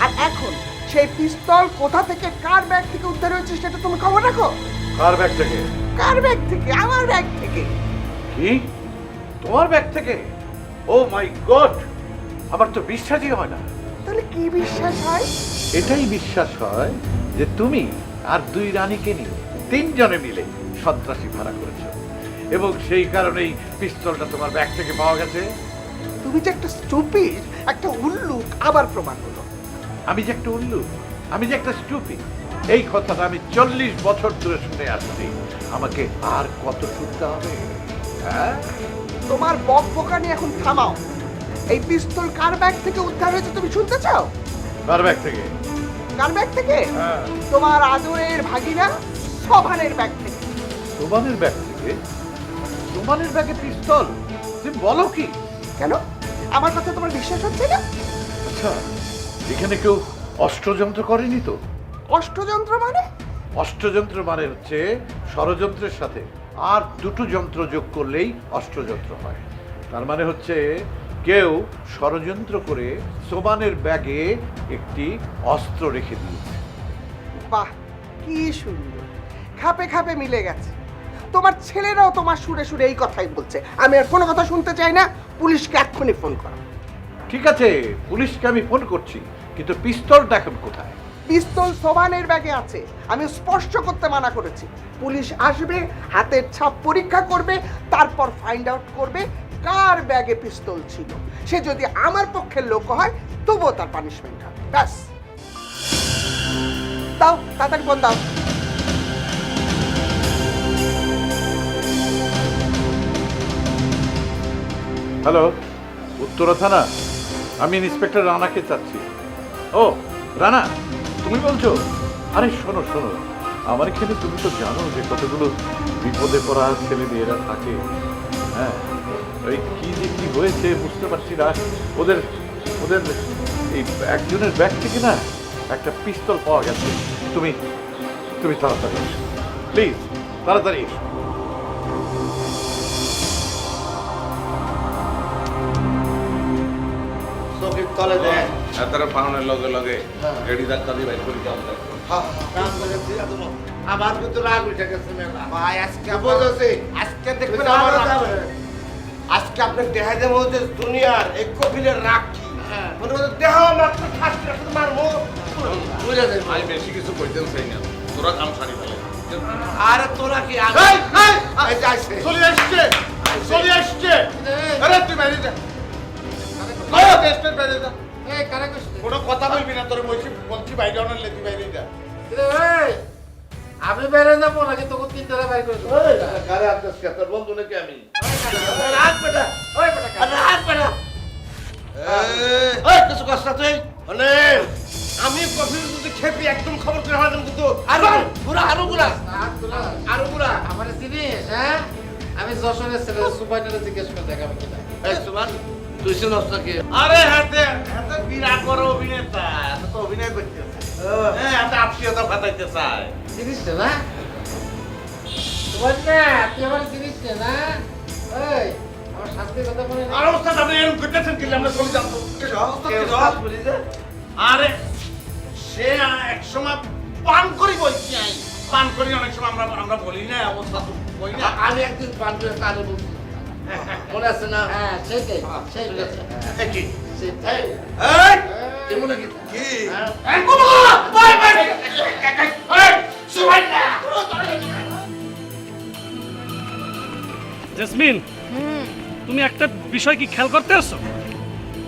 আর এখন সেই পিস্তল কোথা থেকে, কার ব্যাগ থেকে উদ্ধার হয়েছে সেটা তুমি খবর রাখো। কার ব্যাগ থেকে? কার ব্যাগ থেকে? আমার ব্যাগ থেকে। কি, তোমার ব্যাগ থেকে? ও মাই গড, আমার তো বিশ্বাসই হয় না। তাহলে কি বিশ্বাস হয়? এটাই বিশ্বাস হয় যে তুমি আর দুই রানীকে নিয়ে তিনজনে মিলে সন্ত্রাসী ভাড়া করেছো, এবং সেই কারণেই পিস্তলটা তোমার ব্যাগ থেকে পাওয়া গেছে। তুমি যে একটা স্টুপিড, একটা উল্লুক, আবার প্রমাণ হলো। আমি যে একটা উল্লুক, আমি যে একটা স্টুপিড, এই কথাটা আমি 40 বছর ধরে শুনে আসছি। আমাকে আর কত শুনতে হবে? হ্যাঁ, তোমার বকবকানি এখন থামাও। এই পিস্তল কার ব্যাগ থেকে উদ্ধার হয়েছে তুমি শুনতে চাও? কার ব্যাগ থেকে? কার ব্যাগ থেকে? তোমার আদরের ভাগিনা সোভানের ব্যাগ থেকে। সোভানের ব্যাগ থেকে? সোভানের ব্যাগে পিস্তল? তুমি বলো কি? কেন, আমার কথা তোমার বিশ্বাস হচ্ছে না? আচ্ছা, এখানে কেউ অস্ত্রযন্ত্র করেনি তো? অস্ত্রযন্ত্র মানে? অস্ত্রযন্ত্র মানে হচ্ছে ষড়যন্ত্রের সাথে আর দুটো যন্ত্র যোগ করলেই অস্ত্রযন্ত্র হয়। তার মানে হচ্ছে কেউ ষড়যন্ত্র করে সোবানের ব্যাগে একটি অস্ত্র রেখে দিয়েছে। বাহ, কি সুন্দর, খাপে খাপে মিলে গেছে। তোমার ছেলেরাও তোমার সুরে সুরে এই কথাই বলছে। আমি আর কোনো কথা শুনতে চাই না, পুলিশকে এক্ষুনি ফোন করো। ঠিক আছে, পুলিশকে আমি ফোন করছি, কিন্তু পিস্তলটা এখন কোথায়? পিস্তল সোভানের ব্যাগে আছে, আমি স্পষ্ট করতে মানা করেছি। পুলিশ আসবে, হাতের ছাপ পরীক্ষা করবে, তারপর ফাইন্ড আউট করবে কার ব্যাগে পিস্তল ছিল। সে যদি আমার পক্ষের লোক হয় তবুও তার পানিশমেন্ট হবে। ব্যাস, দাও তাড়াতাড়ি ফোন দাও। হ্যালো, উত্তরা থানা, আমি ইন্সপেক্টর রানাকে চাচ্ছি। ও রানা, তুমি বলছো? আরে শোনো শোনো, আমার এখানে তুমি তো জানো যে কতগুলো বিপদে পড়া ছেলে মেয়েরা থাকে। হ্যাঁ, ওই কি যে কি হয়েছে বুঝতে পারছি না। ওদের ওদের এই একজনের ব্যাগ থেকে না একটা পিস্তল পাওয়া গেছে। তুমি তুমি তাড়াতাড়ি এসো, প্লিজ তাড়াতাড়ি এসো। চোখের তলে দেয় এতারে পাউনের লগে লগে গেড়ি ধাক্কা দিয়ে বাইর করে যাও। আমার কিন্তু রাগ উঠে গেছে মেলা ভাই আজকে বুঝেছি। আজকে দেখবেন আমার আজকে আপনার দেহা দেব যে দুনিয়ার এক কপিলের রাগ কি মনে করো দেহ মাত্র ফাস্ট রাখতে মারমো বুঝে যাই আমি বেশি কিছু কইতেন চাই না, তোরা কাম সারি ফেলে। আরে তোরা কি এই যাইছে চলে আসছে, চলে আসছে। আরে তুই বাইরে যা কয় দেশটার বাইরে যা। এই কারে কইছিস কোনো কথা বলবি না, তোর বলছি বাইরে অনার লেতি বাইরে যা। আমি বেরে যাবো নাকি তোকে তিন তারা বাইর করে দেবো গাড়ি আনতেছ কে? তোর বন্ধু নাকি আমি? রাগ বেটা ওই বেটা রাগ বেটা ওই কিছু কষ্ট তুই মানে আমি কফির যদি খেপি একদম খবর করে হারাম কিন্তু আরো পুরা আরো গুলা আরো গুলা আমার জিনিস, হ্যাঁ, আমি যশোরের ছেলে সুপাইনারে জিজ্ঞেস করে দেখাবো কিনা। এই সুমান তুই শুনছ নাকি আরে হাতে হাতে বিরাট বড় অভিনেতা এত তো অভিনয় করতেছে হ্যাঁ এত আত্মীয়তা ফাটাইতে চায় জিনিসটা না সুপাইনা, তুই আমার জিনিসটা না। ওই আমার শাস্তির কথা মনে নেই। আর ওস্তাদ আপনি এরকম করতেছেন কি আমরা চলে যাবো আরে সে এক সময় পান করি বলছি আমি পান করি অনেক সময় আমরা বলি না ওস্তাদ বলি না আমি একদিন পান করে কানে বলছি মনে আছে না? হ্যাঁ সেটাই সেই কি সেটাই এমন কি কি জেসমিন তুমি একটা বিষয় কি খেয়াল করতে আসছো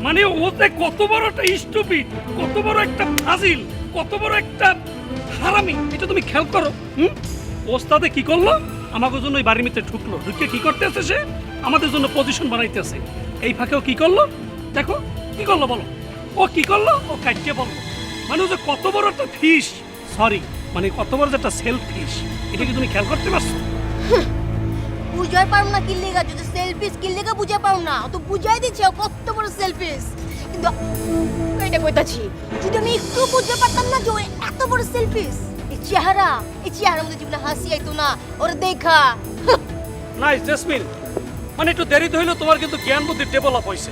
মানে ওতে কত বড় একটা স্টুপিড কত বড় একটা ফাজিল কত বড় একটা হারামি এটা তুমি খেয়াল করো ওস্তাদে কি করলো আমাদের জন্য ওই বাড়ির ভিতরে ঢুকলো ঢুকে কি করতে আসে সে আমাদের জন্য পজিশন বানাইতেছে এই ফাঁকেও কি করলো দেখো কি করলো বলো ও কি করলো ও কাটিয়ে বললো মানে ও যে কত বড় একটা ফিশ সরি মানে কত বড় যে একটা সেলফ ফিশ এটা কি তুমি খেয়াল করতে পারছো বুঝাই পারো না কি লেগা যদি সেলফিশ কি লেগা বুঝাই পারো না ও তো বুঝাই দিচ্ছে ও কত বড় সেলফিশ কিন্তু এটা কইতাছি যদি আমি একটু বুঝতে পারতাম না যে ও এত বড় সেলফিশ এই চেহারার মধ্যে জীবনে হাসি আইতো না ওরে দেখা নাইস জেসমিন মানে একটু দেরিতে হইলেও তোমার কিন্তু জ্ঞান বুদ্ধি ডেভেলপ হয়েছে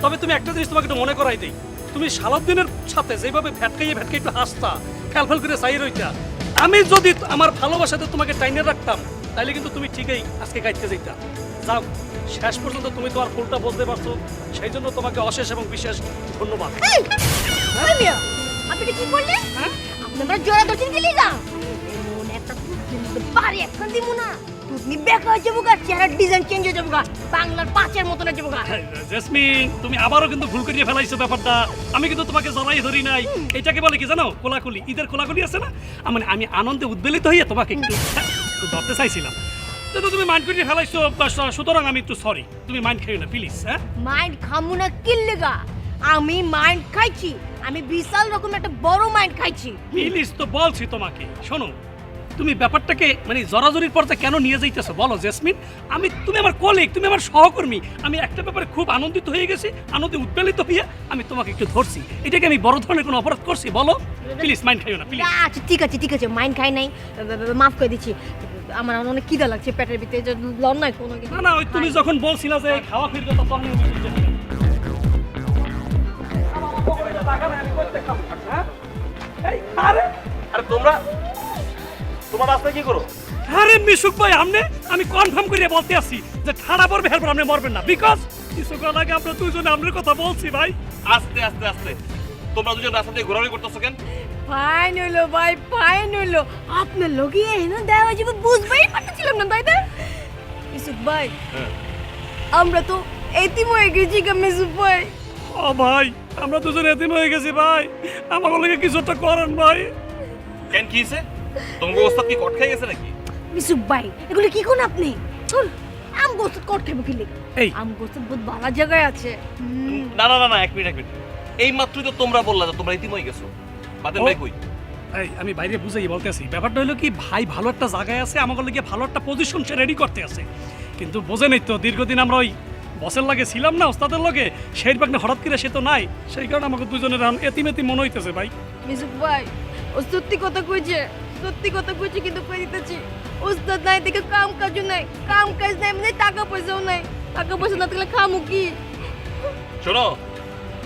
তবে তুমি একটা জিনিস তোমাকে একটু মনে করাই দেই তুমি সালাউদ্দিনের সাথে যেভাবে ভ্যাটকাইয়ে একটু হাসতা ফ্যাল করে চাই রইতা আমি যদি আমার ভালোবাসাতে তোমাকে টাইনে রাখতাম তাইলে কিন্তু তুমি ঠিকই আজকে গাইতে যাইতা যাও শেষ পর্যন্ত তুমি তোমার ফুলটা বলতে পারছো সেই জন্য তোমাকে অশেষ এবং বিশেষ ধন্যবাদ আপনি কি বললেন আপনারা জোড়া দর্শন গেলি না এমন একটা বাড়ি এখন দিব না তুমি বেকা হয়ে যাবো গা চেহারার ডিজাইন চেঞ্জ হয়ে যাবো গা বাংলার পাঁচের মতো না যাবো গা জেসমিন তুমি আবারও কিন্তু ভুল করিয়ে ফেলাইছো ব্যাপারটা আমি কিন্তু তোমাকে জড়াই ধরি নাই এটাকে বলে কি জানো কোলাকুলি ঈদের কোলাকুলি আছে না মানে আমি আনন্দে উদ্বেলিত হইয়া তোমাকে একটু ধরতে চাইছিলাম তো তুমি মাইন্ড করিয়ে ফেলাইছো সুতরাং আমি একটু সরি তুমি মাইন্ড খাইও না প্লিজ হ্যাঁ মাইন্ড খামু না কিল্লেগা আমি মাইন্ড খাইছি আমি বিশাল রকম একটা বড় মাইন্ড খাইছি প্লিজ তো বলছি তোমাকে শোনো তুমি ব্যাপারটাকে মানে জরাজরির পর্যায়ে কেন নিয়ে যাইতেছো বলো জেসমিন তুমি আমার কলিগ তুমি আমার সহকর্মী আমি একটা ব্যাপারে খুব আনন্দিত হয়ে গেছি আনন্দে উদ্বেলিত হইয়া আমি তোমাকে একটু ধরছি এটাকে আমি বড় ধরনের কোনো অপরাধ করছি বলো প্লিজ মাইন্ড খাইও না প্লিজ আচ্ছা ঠিক আছে মাইন্ড খাই নাই মাফ করে দিচ্ছি আমার অনেক খিদা লাগছে পেটের ভিতরে যে লন নাই কোনো কিছু না ওই তুমি যখন বলছিলা যে খাওয়া ফিরবে তখন আমি বুঝতে আরে তোমার রাস্তায় কি করো আরে মিশুক ভাই আমি কনফার্ম করিয়া বলতে আসি যে ঠাড়া পড়বে এরপর আপনি মরবেন না বিকজ কিছুক্ষণ আগে আমরা দুজনে আপনার কথা বলছি ভাই আস্তে আস্তে আস্তে তোমরা দুজন রাস্তা দিয়ে ঘোরাঘুরি করতেছো কেন ফাইন হলো ভাই ফাইন হলো আপনার লগিয়ে না দেওয়া যাবে বুঝবেই পারতেছিলাম না তাই না মিশুক ভাই আমরা তো এতিম হয়ে গেছি গা মিশুক ভাই ও ভাই আমরা দুজন এতিম হয়ে গেছি ভাই আমার লগে কিছু একটা করেন ভাই কেন কি হইছে তোমার অবস্থা কি কট খাই গেছে নাকি মিশুক ভাই এগুলো কি কোন আপনি আম গোস্ত কট খাবো কি লেগে এই আম গোস্ত বহুত ভালো জায়গায় আছে না এক মিনিট এই মাত্রই তো তোমরা বললা যে তোমরা ইতিম হয়ে গেছো বাতেন ভাই কই এই আমি বাইরে বুঝাই বলতেছি ব্যাপারটা হলো কি ভাই ভালো একটা জায়গায় আছে আমাকে লগে ভালো একটা পজিশন সে রেডি করতে আছে কিন্তু বোঝেনই তো দীর্ঘদিন আমরা ওই বসের লাগে ছিলাম না ওস্তাদের লগে সেই বাগনে হঠাৎ করে সে তো নাই সেই কারণে আমাকে দুজনের এতিম মনে হইতেছে ভাই মিশুক ভাই ও সত্যি কথা কইছে কিন্তু কই দিতেছি ওস্তাদ নাই দেখে কাম কাজ নাই মানে টাকা পয়সাও নাই টাকা পয়সা না থাকলে খামু কি শোনো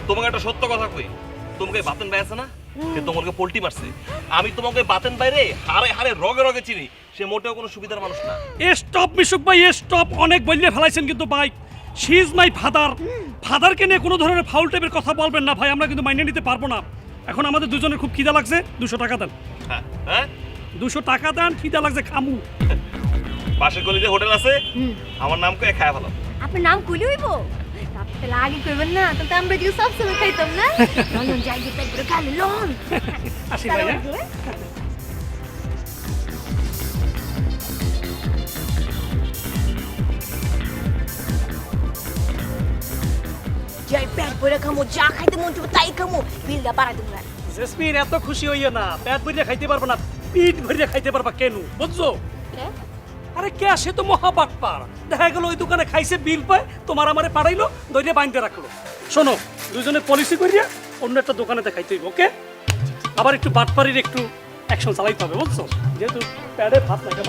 তোমাকে একটা সত্য কথা কই তোমাকে বাতেন ভাই আছে না সে তোমাকে পোল্টি মারছে আমি তোমাকে বাতেন বাইরে হারে রগে চিনি সে মোটেও কোনো সুবিধার মানুষ না স্টপ মিশুক ভাই স্টপ অনেক বললে ফেলাইছেন কিন্তু ভাই শি ইজ মাই ফাদারকে নিয়ে কোনো ধরনের ফাউল টাইপের কথা বলবেন না ভাই আমরা কিন্তু মাইনে নিতে পারবো না এখন আমাদের দুজনের খুব খিদা লাগছে 200 টাকা দেন হ্যাঁ 200 টাকা দেন খিদা লাগছে খামু পাশে গলিতে হোটেল আছে আমার নাম কয়ে খায় ভালো আপনার নাম কইলে হইবো তাহলে আগে কইবেন না তাহলে আমরা যে সব সময় খাইতাম না লন যাই যে পেট ভরে খালি লন আসি ভাই যাই পেট ভরে খামো যা খাইতে মন চাইবে তাই খামো বিলটা বাড়া দেবো না জেসমিন এত খুশি হইও না পেট ভরিয়া খাইতে পারবো না পিঠ ভরিয়া খাইতে পারবা কেন বুঝছো আরে কে সে তো মহাবাটপার দেখা গেল ওই দোকানে খাইছে বিল পায় তোমার আমারে পাঠাইলো দইরে বাইন্দে রাখলো শোনো দুজনে পলিসি করিয়া অন্য একটা দোকানে খাইতে হইব ওকে আবার একটু বাটপারির একটু অ্যাকশন চালাইতে হবে বুঝছো যেহেতু প্যাডে ভাত লাগে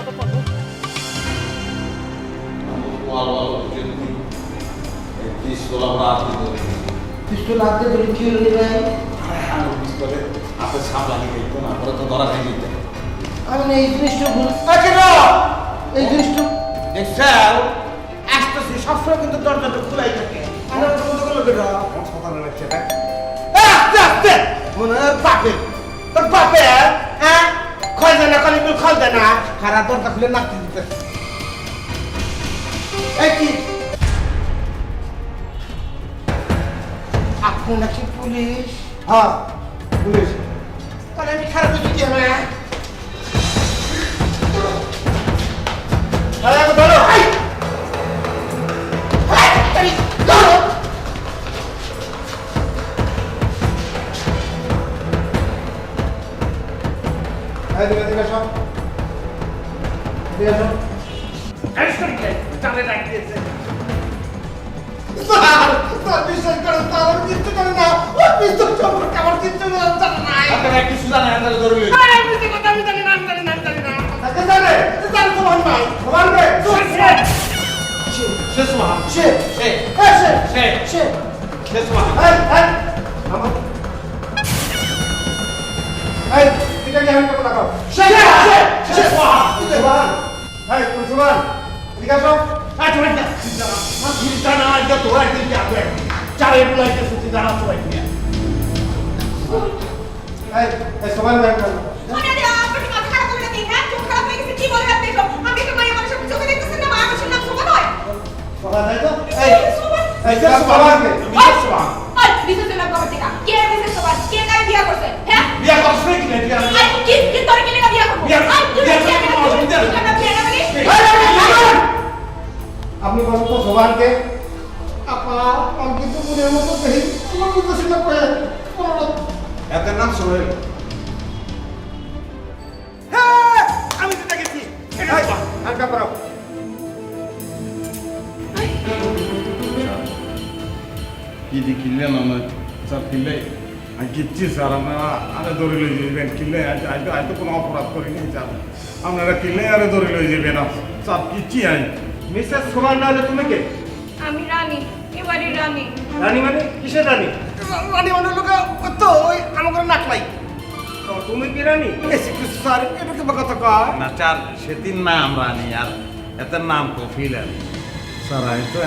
পিস্তল আমরা হাতে ধরে পিস্তল হাতে ধরে কি হলো রে ভাই? পিস্তলে হাতে সামলানি গেল না, আমরা তো ধরা খাই যেতে। আমি না এই জিনিসটা ভুল আছে না, এই জিনিসটা দেখছাও আসতেছি সবসময় কিন্তু দরজাটা খোলাই থাকে। আমরা বন্ধ করলো কেন? আস্তে আস্তে মনে হয় বাপে তোর বাপে হ্যাঁ খয় দেয় না কালিগুলো খয় দেয় না, খারাপ দরজা খুলে নাচতে দিতেছে। এই কি আপনি নাকি পুলিশ? হ্যাঁ পুলিশ। তাহলে আমি খারাপ কিছু কি হবে? ধরো ধরো আপনি বলেন তো সোভানকে আপা আমি কিন্তু মনের মতো দেখি আমার মতো ছিল এদের নাম সোহেল। আমি তো দেখেছি কি দি কিনলেন আমার স্যার কিনলে আমি কিচ্ছি স্যার আপনারা আরে ধরে লই যাবেন কিনলে আজ তো কোনো অপরাধ করিনি স্যার আপনারা কিনলে আরে ধরে লই যাবেন স্যার কিচ্ছি আই। মিসেস সোভান না হলে তুমি কে? আমি রানী, এবারে রানী। রানী মানে কিসের রানী? রানী মানে লোক তো ওই আমাকে নাকলাই। তুমি কি রানী? স্যার এটা কি কথা কয় না স্যার সেদিন না আমরা আনি আর এদের নাম কফিল আনি স্যার। আমি তো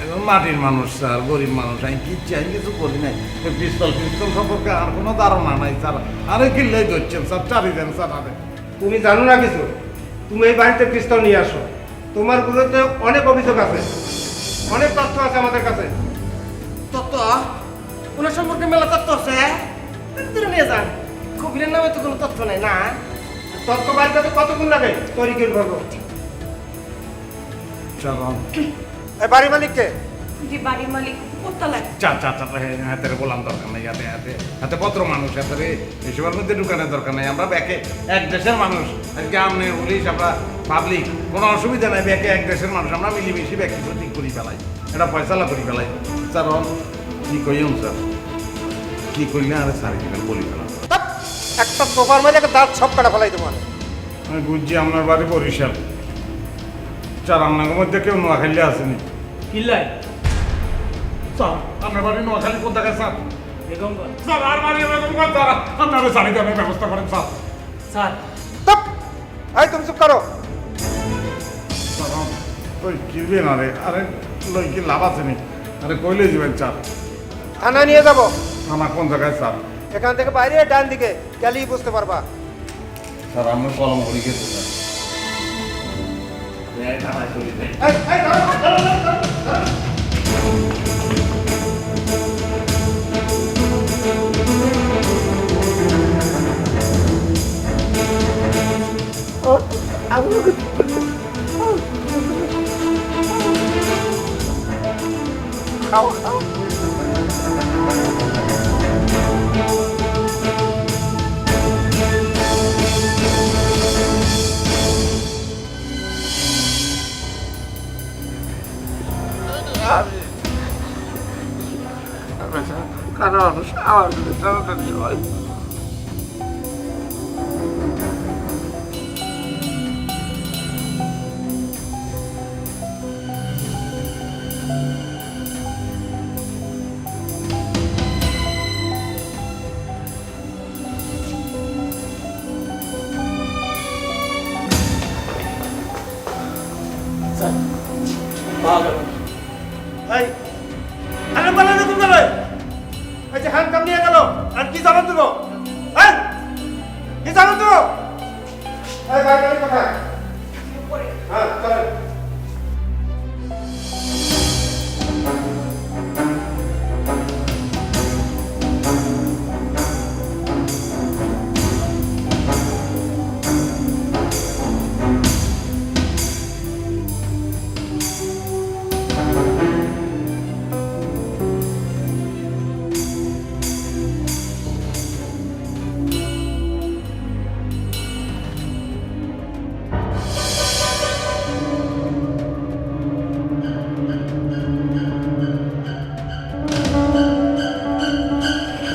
এখন মাটির মানুষ স্যার, গরিব মানুষ, আমি কিচ্ছি আমি কিছু করি নাই। পিস্তল পিস্তল সম্পর্কে আর কোনো ধারণা নাই স্যার। আরে কিনলেই ধরছেন স্যার, চারি দেন স্যার। আরে তুমি জানো না কিছু? তুমি এই বাড়িতে পিস্তল নিয়ে আসো, তোমার বিরুদ্ধে অনেক অভিযোগ আছে, অনেক তথ্য আছে আমাদের কাছে। তথ্য? ওনার সম্পর্কে মেলা তথ্য আছে, তুলে নিয়ে যান। কবিরের নামে তো কোনো তথ্য নেই না। তথ্য বাড়িতে কতক্ষণ লাগে তৈরি করে পারবো? এই বাড়ি মালিককে? যে বাড়ির মালিক কোথায়? হাতে বললাম দরকার নেই, হাতে হাতে হাতে পত্র মানুষ হাতে এসবের মধ্যে ঢুকানোর দরকার নেই। আমরা ব্যাকে এক দেশের মানুষ, আজকে আমনে পুলিশ আমরা পাবলিক কোনো অসুবিধা নাই। ব্যাকে এক দেশের মানুষ, আমরা মিলিমিশি ব্যাগ কিছু ঠিক করি ফেলাই, এটা ফয়সালা করি ফেলাই স্যার। কি কইম স্যার, কি করলে আরে স্যার কি বলি ফেলাম একটা প্রপার মাঝে একটা দাঁত সব কাটা ফেলাই তোমার। আমি বুঝছি আপনার বাড়ি বরিশাল স্যার, আপনার মধ্যে কেউ নোয়াখালী আসেনি? কিল্লাই স্যার আপনার বাড়ি নোয়াখালী কোন জায়গায় স্যার? বেগমগঞ্জ। স্যার আর বাড়ি বেগমগঞ্জ স্যার, আপনারা সারি দেওয়ার ব্যবস্থা করেন স্যার। স্যার এই তুমি চুপ করো। স্যার তুই কিনবি না রে, আরে লই কি লাভ আছে নি? আরে কইলে যাবেন স্যার? থানা নিয়ে যাবো। থানা কোন জায়গায় স্যার? এখান থেকে বাইরে ডান দিকে গেলেই বুঝতে পারবা। স্যার আমরা কলম করে গেছি স্যার। থানায় চলে যাই। খাও খাও। কারণ আমার তাড়াতাড়ি সবাই এই আরে বলে না তুমি বলে এই যে হ্যান্ড কাম নিয়ে গেল আর কি জানো তুমি এই কি জানো তুমি এই গাড়ি কোথায় হ্যাঁ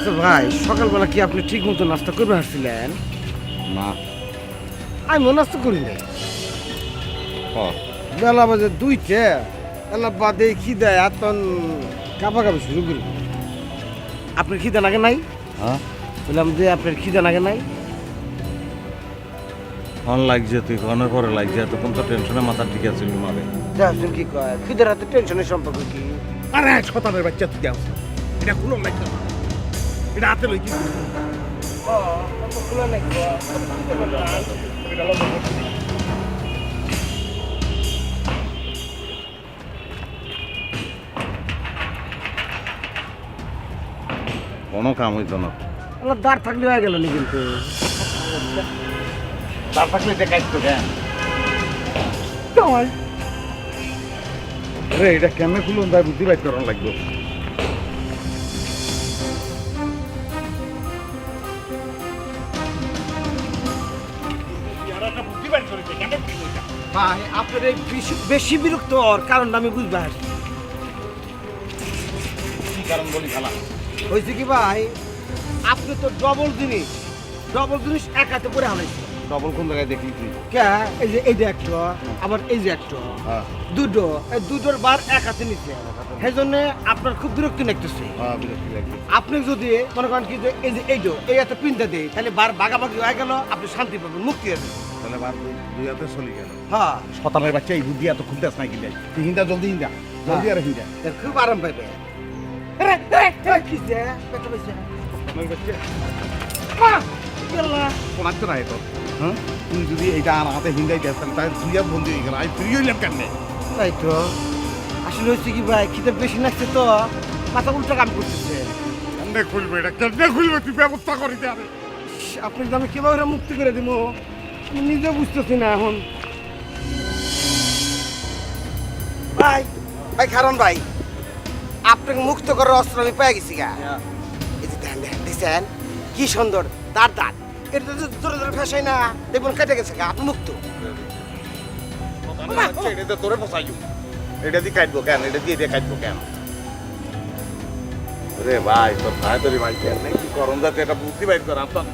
চল ভাই সকালবেলা কি আপনি ঠিক মতো নাস্তা করবে আসছিলেন? না আমি নাস্তা করি নাই। বেলা বাজে 2টা এলা বাদে খিদে এখন কাঁপাকাঁপি শুরু করি। আপনার খিদে লাগে নাই? হ্যাঁ বললাম যে আপনার খিদে লাগে নাই? ফোন লাগছে তুই ফোনের পরে লাগছে এতক্ষণ তো টেনশনে মাথা ঠিক আছে মারে দেখছেন কি কয় খিদের হাতে টেনশনের সম্পর্ক কি? আরে শতানের বাচ্চা তুই যাও এটা কোনো লাগছে না এটা হাতে লই কি খোলা নাই কোনো কাম হইতো না দাঁড় থাকলে হয়ে গেল নি কিন্তু তার থাকলে দেখাইতো কেন আরে এটা কেমনে খুলুন তাই বুদ্ধি বাইর করানো লাগবে ভাই আপনার এই বেশি বিরক্ত হওয়ার কারণটা আমি বুঝতে পারছি। কি কারণ বলি খালা হয়েছে কি ভাই আপনি তো ডবল জিনিস এক হাতে করে আনাইছেন। ডবল কোন জায়গায় দেখলি তুই কে এই যে এইটা একটা আবার এই যে একটা হ্যাঁ দুটো এই দুটোর বার এক হাতে নিচ্ছে সেই জন্য আপনার খুব বিরক্তি লাগতেছে। হ্যাঁ বিরক্তি লাগে আপনি যদি মনে করেন কি যে এই যে এইটো এই হাতে পিনটা দেয় তাহলে বার ভাগাভাগি হয়ে গেল আপনি শান্তি পাবেন মুক্তি হবে। তাহলে বার দুই হাতে চলি গেল হ্যাঁ শতানের বাচ্চা এই বুদ্ধি এত খুলতে নাই কিনলে তুই হিন্দা জলদি হিন্দা আর হিন্দা তার খুব আরাম পাইবে। কি যে পেটা পাইছে শতানের বাচ্চা গেলা শোনাচ্ছ না এত হ্যাঁ তুই যদি এইটা আর হাতে হিন্দাই দেস তাহলে দুই হাত বন্দি হয়ে গেল আমি ফ্রি হইলাম কেন তাই তো আসলে হচ্ছে কি ভাই খিদে বেশি লাগছে তো মাথা উল্টা কাম করতেছে। কেমনে খুলবে এটা কেমনে খুলবে তুই ব্যবস্থা করিতে আরে আপনি আমি কিভাবে মুক্তি করে দিব আমি নিজে বুঝতেছি না এখন। ভাই ভাই কারণ ভাই আপনাকে মুক্ত করার অস্ত্র আমি পেয়ে গেছি গা। এই যে দেখেন দেখেন দেখছেন কি সুন্দর দাঁত দাঁত এটা তো জোরে জোরে ফেসাই না দেখুন কেটে গেছে গা আপনি মুক্ত। এটা তোরে ফসাই এটা দিয়ে কাটবো কেন এটা দিয়ে কাটবো কেন রে ভাই তোর ভাই তোর ভাই কেন কি করম যাতে এটা বুদ্ধি বাইর কর আপনার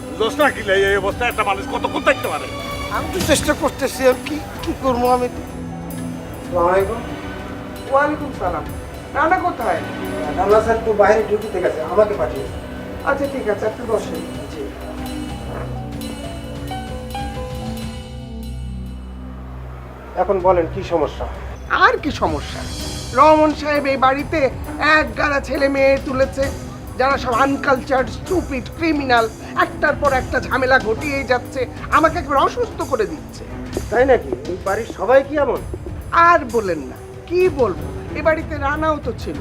বুঝোস না কি এই অবস্থায় একটা মানুষ কতক্ষণ থাকতে পারে আমি তো চেষ্টা করতেছি আর কি কি করবো আমি। ওয়ালাইকুম সালাম। রানা কোথায়? রানা স্যার তো বাইরে ডিউটিতে গেছে আমাকে পাঠিয়েছে। আচ্ছা ঠিক আছে আপনি বসেন। এখন বলেন কি সমস্যা? আর কি সমস্যা রহমান সাহেব এই বাড়িতে এক গাড়া ছেলে মেয়ে তুলেছে যারা সব আনকালচার স্টুপিড ক্রিমিনাল একটার পর একটা ঝামেলা ঘটিয়ে যাচ্ছে আমাকে একবার অসুস্থ করে দিচ্ছে। তাই নাকি? এই বাড়ির সবাই কি এমন? আর বলেন না কি বলবো এ বাড়িতে রানাও তো ছিল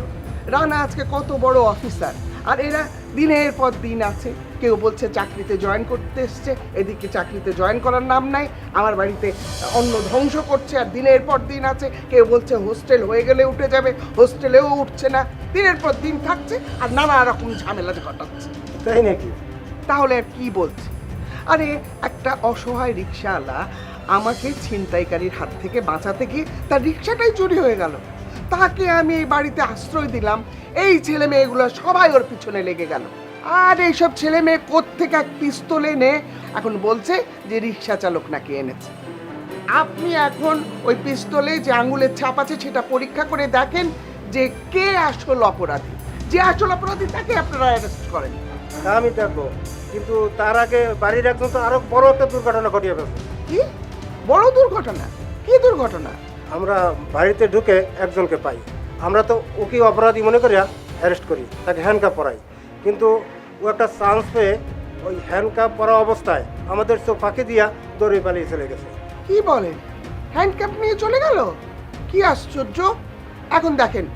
রানা আজকে কত বড় অফিসার আর এরা দিনের পর দিন আছে কেউ বলছে চাকরিতে জয়েন করতে এসছে এদিকে চাকরিতে জয়েন করার নাম নাই আমার বাড়িতে অন্ন ধ্বংস করছে আর দিনের পর দিন আছে কেউ বলছে হোস্টেল হয়ে গেলে উঠে যাবে হোস্টেলেও উঠছে না দিনের পর দিন থাকছে আর নানা রকম ঝামেলা ঘটাচ্ছে। তাই নাকি? তাহলে আর কি বলছে আরে একটা অসহায় রিক্সাওয়ালা আমাকে ছিনতাইকারীর হাত থেকে বাঁচাতে গিয়ে তার রিক্সাটাই চুরি হয়ে গেল তাকে আমি এই বাড়িতে আশ্রয় দিলাম এই ছেলে মেয়েগুলো সবাই ওর পিছনে লেগে গেল আর এইসব ছেলে মেয়ে কোত্থেকে এক পিস্তল এনে এখন বলছে যে রিক্সা চালক নাকি এনেছে। আপনি এখন ওই পিস্তলে যে আঙুলের ছাপ আছে সেটা পরীক্ষা করে দেখেন যে কে আসল অপরাধী যে আসল অপরাধী তাকে আপনারা অ্যারেস্ট করেন। তা আমি দেখবো কিন্তু তার আগে বাড়ির একজন তো আরো বড় একটা দুর্ঘটনা ঘটিয়ে ফেলছে। কি বড় দুর্ঘটনা? কি দুর্ঘটনা? আমরা বাড়িতে ঢুকে একজনকে পাই। আমরা তো ওকে অপরাধী মনে করিয়া অ্যারেস্ট করি, তাকে হ্যান্ডকাপ পরাই। কিন্তু ও একটা চান্স পেয়ে ওই হ্যান্ডকাপ পরা অবস্থায় আমাদের চোখ ফাঁকি দিয়া দৌড়ে পালিয়ে চলে গেছে। কি বলেন? হ্যান্ডক্যাপ নিয়ে চলে গেল? কি আশ্চর্য! এখন দেখেন,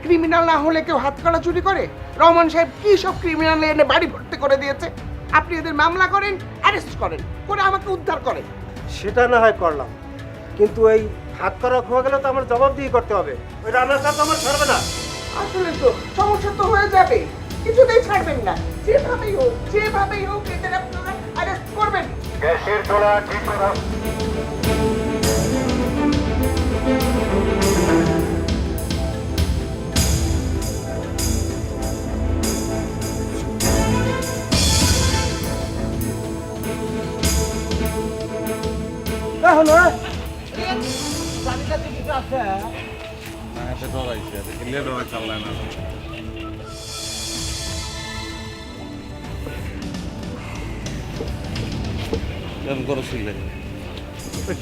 ক্রিমিনাল না হলে কেউ হাতকড়া চুরি করে? রহমান সাহেব কি সব ক্রিমিনাল এনে বাড়ি ভর্তি করে দিয়েছে। আপনি এদের মামলা করেন, অ্যারেস্ট করেন, করে আমাকে উদ্ধার করেন। সেটা না হয় করলাম, কিন্তু এই হাত করা খোয়া গেলে তো আমার জবাব দিয়ে করতে হবে। ওই রান্নার কাজ আমার ছাড়বে না। আসলে তো সমস্যা তো হয়ে যাবে, কিছুতেই ছাড়বেন না। যেভাবেই হোক এদের আপনারা অ্যারেস্ট করবেন। গ্যাসের চোলা ঠিক করো।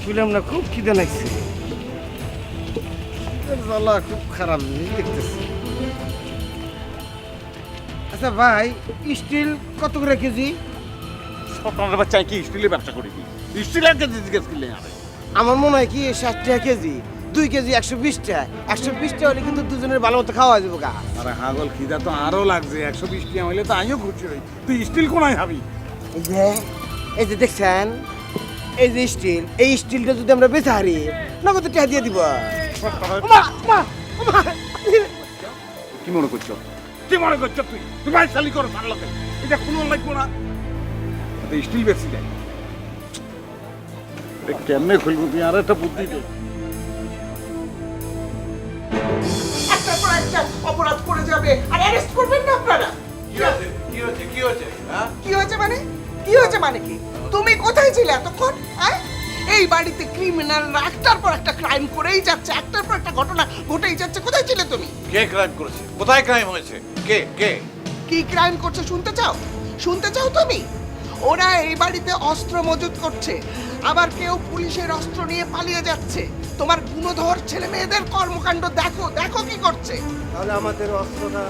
ছিলাম না, খুব খিদে লাগছে। জ্বালা খুব খারাপ জিনিস দেখতেছি। আচ্ছা ভাই, স্টিল কত করে কেজি? আপনার বাচ্চা কি স্টিলের ব্যবসা করি কি? স্টিলের কেজি জিজ্ঞেস করলে আমার মনে হয় কি 60 টাকা কেজি, 2 কেজি 120 টাকা। 120 টাকা হলে কিন্তু দুজনের ভালো মতো খাওয়া যাবো গা। আরে হাগল খিদা তো আরো লাগছে। 120 টাকা হইলে তো আমিও খুশি হই। তুই স্টিল কোনায় খাবি? এই যে দেখছেন, এই যে স্টিল, এই স্টিলটা যদি আমরা বেচে হারি, নগদ টাকা দিয়ে দিব। কি মনে করছো? কি মনে করছো তুই? তুই ভাই চালি করো তার লোকে। এটা কোনো লাগবো না। স্টিল বেশি দেয়। কেমনে খুলবো তুই? আর একটা বুদ্ধি দে। একটার পর একটা অপরাধ করে যাবে আর অ্যারেস্ট করবেন না আপনারা। কি হয়েছে? হ্যাঁ, কি হয়েছে মানে? কি হয়েছে মানে কি? তুমি কোথায় ছিলে এতক্ষণ? হ্যাঁ, এই বাড়িতে ক্রিমিনাল একটার পর একটা ক্রাইম করেই যাচ্ছে, একটার পর একটা ঘটনা ঘটেই যাচ্ছে। কোথায় ছিলে তুমি? কে ক্রাইম করেছে? কোথায় ক্রাইম হয়েছে? কে কে কি ক্রাইম করছে শুনতে চাও? শুনতে চাও তুমি? ওরা এই বাড়িতে অস্ত্র মজুত করছে, আবার কেউ পুলিশের অস্ত্র নিয়ে পালিয়ে যাচ্ছে। তোমার গুণধর ছেলে মেয়েদের কর্মকাণ্ড দেখো, দেখো কি করছে। তাহলে আমাদের অস্ত্রটা।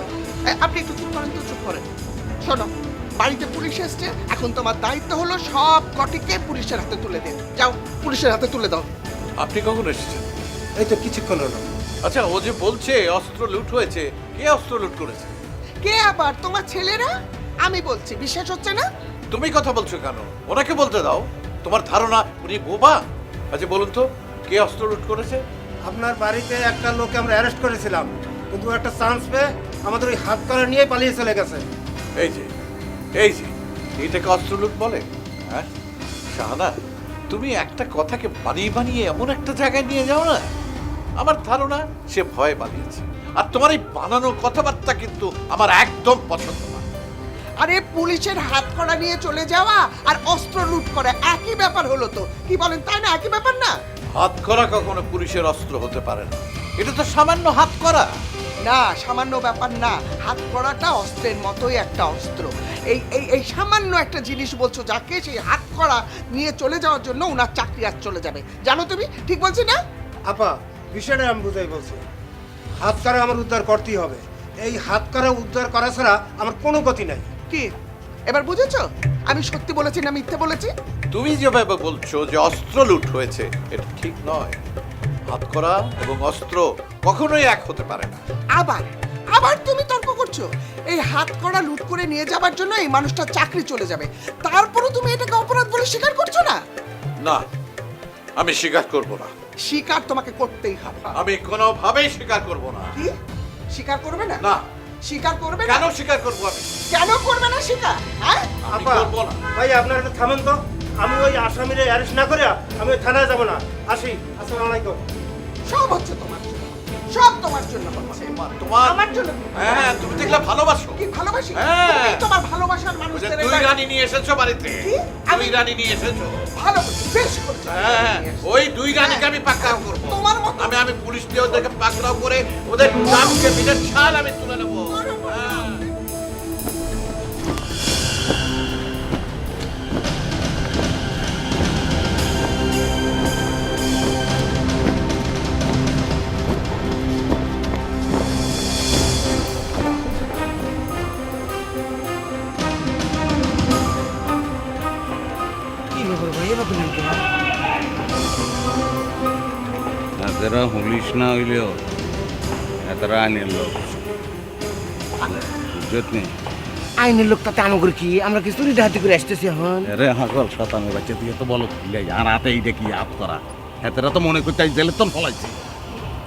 আপনি একটু চুপ করেন তো, চুপ করেন। শোনো, বাড়িতে পুলিশ এসছে, এখন তোমার দায়িত্ব হলো সব কটিকে পুলিশের হাতে তুলে দেন। যাও, পুলিশের হাতে তুলে দাও। আপনি কখন এসেছেন? এই তো কিছুক্ষণ হলো। আচ্ছা, ও যে বলছে অস্ত্র লুট হয়েছে, কে অস্ত্র লুট করেছে? কে আবার? তোমার ছেলেরা। আমি বলছি, বিশ্বাস হচ্ছে না? তুমি কথা বলছো কেন? ওনাকে বলতে দাও। তোমার ধারণা উনি বোবা? আচ্ছা বলুন তো, কে অস্ত্র লুট করেছে? আপনার বাড়িতে একটা লোককে আমরা অ্যারেস্ট করেছিলাম, কিন্তু একটা চান্স পেয়ে আমাদের ওই হাত করা নিয়ে পালিয়ে চলে গেছে। এই যে এটাকে অস্ত্র লুট বলে? হ্যাঁ শাহানা, তুমি একটা কথাকে বানিয়ে বানিয়ে এমন একটা জায়গায় নিয়ে যাও না। আমার ধারণা সে ভয়ে পালিয়েছে। আর তোমার এই বানানো কথাবার্তা কিন্তু আমার একদম পছন্দ না। আরে পুলিশের হাত কড়া নিয়ে চলে যাওয়া আর অস্ত্র লুট করা একই ব্যাপার হলো তো। কি বলেন, তাই না? একই ব্যাপার না? হাত করা কখনো পুলিশের অস্ত্র হতে পারে না। এটা তো সামান্য হাত করা। না, সামান্য ব্যাপার না। হাত কড়াটা অস্ত্রের মতোই একটা অস্ত্র। এই এই এই সামান্য একটা জিনিস বলছো, যাকে সেই হাত কড়া নিয়ে চলে যাওয়ার জন্য ওনার চাকরি আজ চলে যাবে। জানো তুমি? ঠিক বলছি না? আপা, বিষয়টা আমি বুঝাই বলছি। হাত করা আমার উদ্ধার করতেই হবে। এই হাত করা উদ্ধার করা ছাড়া আমার কোনো গতি নাই। কি এবার বুঝেছো আমি সত্যি বলেছি না মিথ্যে বলেছি? তুমি যেভাবে বলছো যে অস্ত্র লুট হয়েছে, এটা ঠিক নয়। হাত করা এবং অস্ত্র কখনোই এক হতে পারে না। আবার আবার তুমি তর্ক করছো। এই হাত কড়া লুট করে নিয়ে যাবার জন্য এই মানুষটার চাকরি চলে যাবে, তারপরও তুমি এটাকে অপরাধ বলে স্বীকার করছো না? না, আমি স্বীকার করব না। স্বীকার তোমাকে করতেই হবে। আমি কোনোভাবেই স্বীকার করব না। কি স্বীকার করবে না? না। স্বীকার করবে না? কেন স্বীকার করব আমি? কেন করবে না স্বীকার? হ্যাঁ, আমি করব না। ভাই আপনারা একটু থামেন তো। আমি ওই আসামিরে অ্যারেস্ট না করে আমি ওই থানায় যাব না। আসি। আসসালামু আলাইকুম। সব হচ্ছে তোমার জন্য, সব তোমার জন্য হচ্ছে। তোমার আমার জন্য? হ্যাঁ, তুমি দেখলে ভালোবাসো। কি ভালোবাসি? হ্যাঁ। তুমি তোমার ভালোবাসার মানুষদের দুই রানী নিয়ে এসেছো বাড়িতে। আমি রানী নিয়ে এসেছো। ভালো বেশ করছো। হ্যাঁ, ওই দুই রানীকে আমি পাকড়াও করব। তোমার মত আমি পুলিশ দিয়ে ওদেরকে পাকড়াও করে ওদের নামকে পিঠের ছাল আমি তুলে নেব। শুয়ে পড়বো এবার বললাম কি এতরা হুলিস না হইলেও এতরা আইনের লোক বুঝত নেই আইনের লোক তাতে আমাদের কি আমরা কি চুরি ডাহাতি করে আসতেছি এখন আরে হাকল শতানের বাচ্চা দিয়ে তো বলো আর হাতে এইটা কি হাত করা এতরা তো মনে করতে জেলে তো ফলাইছে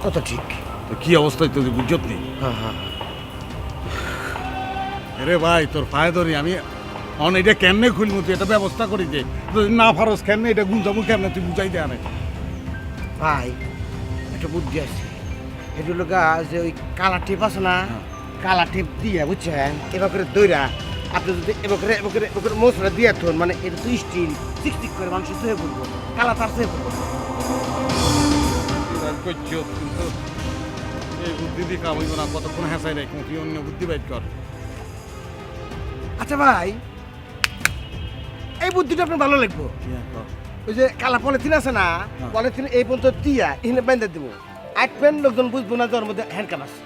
কত ঠিক তো কি অবস্থায় তুই বুঝত নেই হ্যাঁ হ্যাঁ আরে ভাই তোর পায়ে ধরি আমি অন এটা কেমনে খুলবো তুই এটা ব্যবস্থা করি যে যদি না পারস কেমনে এটা গুঞ্জাবো কেমনে তুই বুঝাই দে আনে ভাই একটা বুদ্ধি আছে এটা হলো গা যে ওই কালা টেপ আছে না কালা টেপ দিয়ে বুঝছেন এবার করে দইরা আপনি যদি এবার করে মশলা দিয়ে থন মানে এটা তো স্টিল চিকচিক করে মানুষ শুয়ে পড়বো কালা তার শুয়ে পড়বো করছো কিন্তু এই বুদ্ধি দিয়ে কাম হইব না কতক্ষণ হেসাই রাখ তুই অন্য বুদ্ধি বাইর কর আচ্ছা ভাই এই বুদ্ধিটা আপনার ভালো লাগবো ওই যে কালা পলিথিন আছে না পলিথিন এই পর্যন্ত দিয়া এখানে বেঁধে দিব আটপেন লোকজন বুঝবো না যে ওর মধ্যে হ্যান্ডকাপ আছে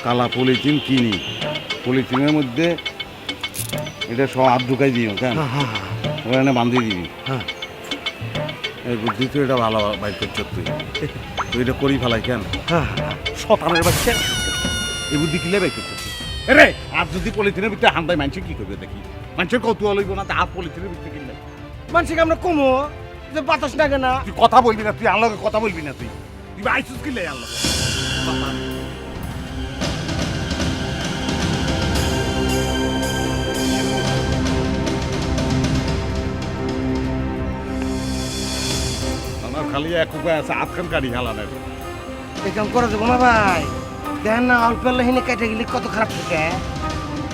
কালা পলিথিন কিনি পলিথিনের মধ্যে এটা সব হাত ঢুকাই দিও কেন ওখানে বান্ধিয়ে দিবি এই বুদ্ধি তুই এটা ভালো বাইর করছো তুই এটা করি ফেলাই কেন শতানের বাচ্চা এই বুদ্ধি কিলে বাইর করছো রে আর যদি পলিথিনের ভিতরে হান্দায় মানুষ কি করবে দেখি মানুষের কৌতূহল হইব না আর পলিথিনের ভিতরে কিনলে মানুষকে আমরা কমো যে বাতাস লাগে না তুই কথা বলবি না তুই আনলগে কথা বলবি না তুই তুই আইসুস কিনলে আনলগে আমার খালি এক উপায় আছে আটখান কারি হেলানের এই কাম করা যাবো না ভাই দেখেন না অল্প হিনে কেটে গেলে কত খারাপ থাকে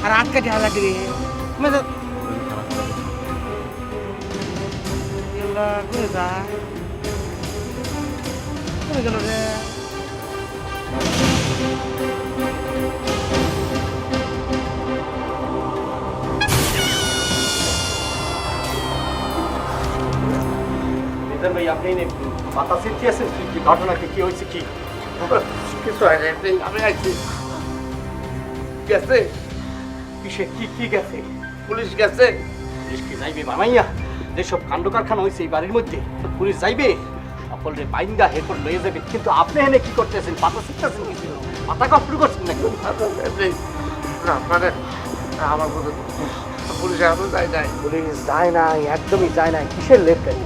আর হাত কেটে হালা দিলে করে যা করে গেল রে ভাই আপনি বাতাসে কি আছেন কি ঘটনা কি হয়েছে কি কিছু হয় না আমি আইছি গেছে কিসে কি কি গেছে পুলিশ গেছে পুলিশ কি যাইবে বানাইয়া যেসব কাণ্ড কারখানা হয়েছে এই বাড়ির মধ্যে পুলিশ যাইবে সকলে বাইন্দা হেরপর লয়ে যাবে কিন্তু আপনি এনে কি করতেছেন পাতা শিখতেছেন কিছু মাথা কষ্ট করছেন নাকি না মানে আমার মতো পুলিশ এখনো যায় নাই পুলিশ যায় না একদমই যায় না কিসের লেফটেন্ট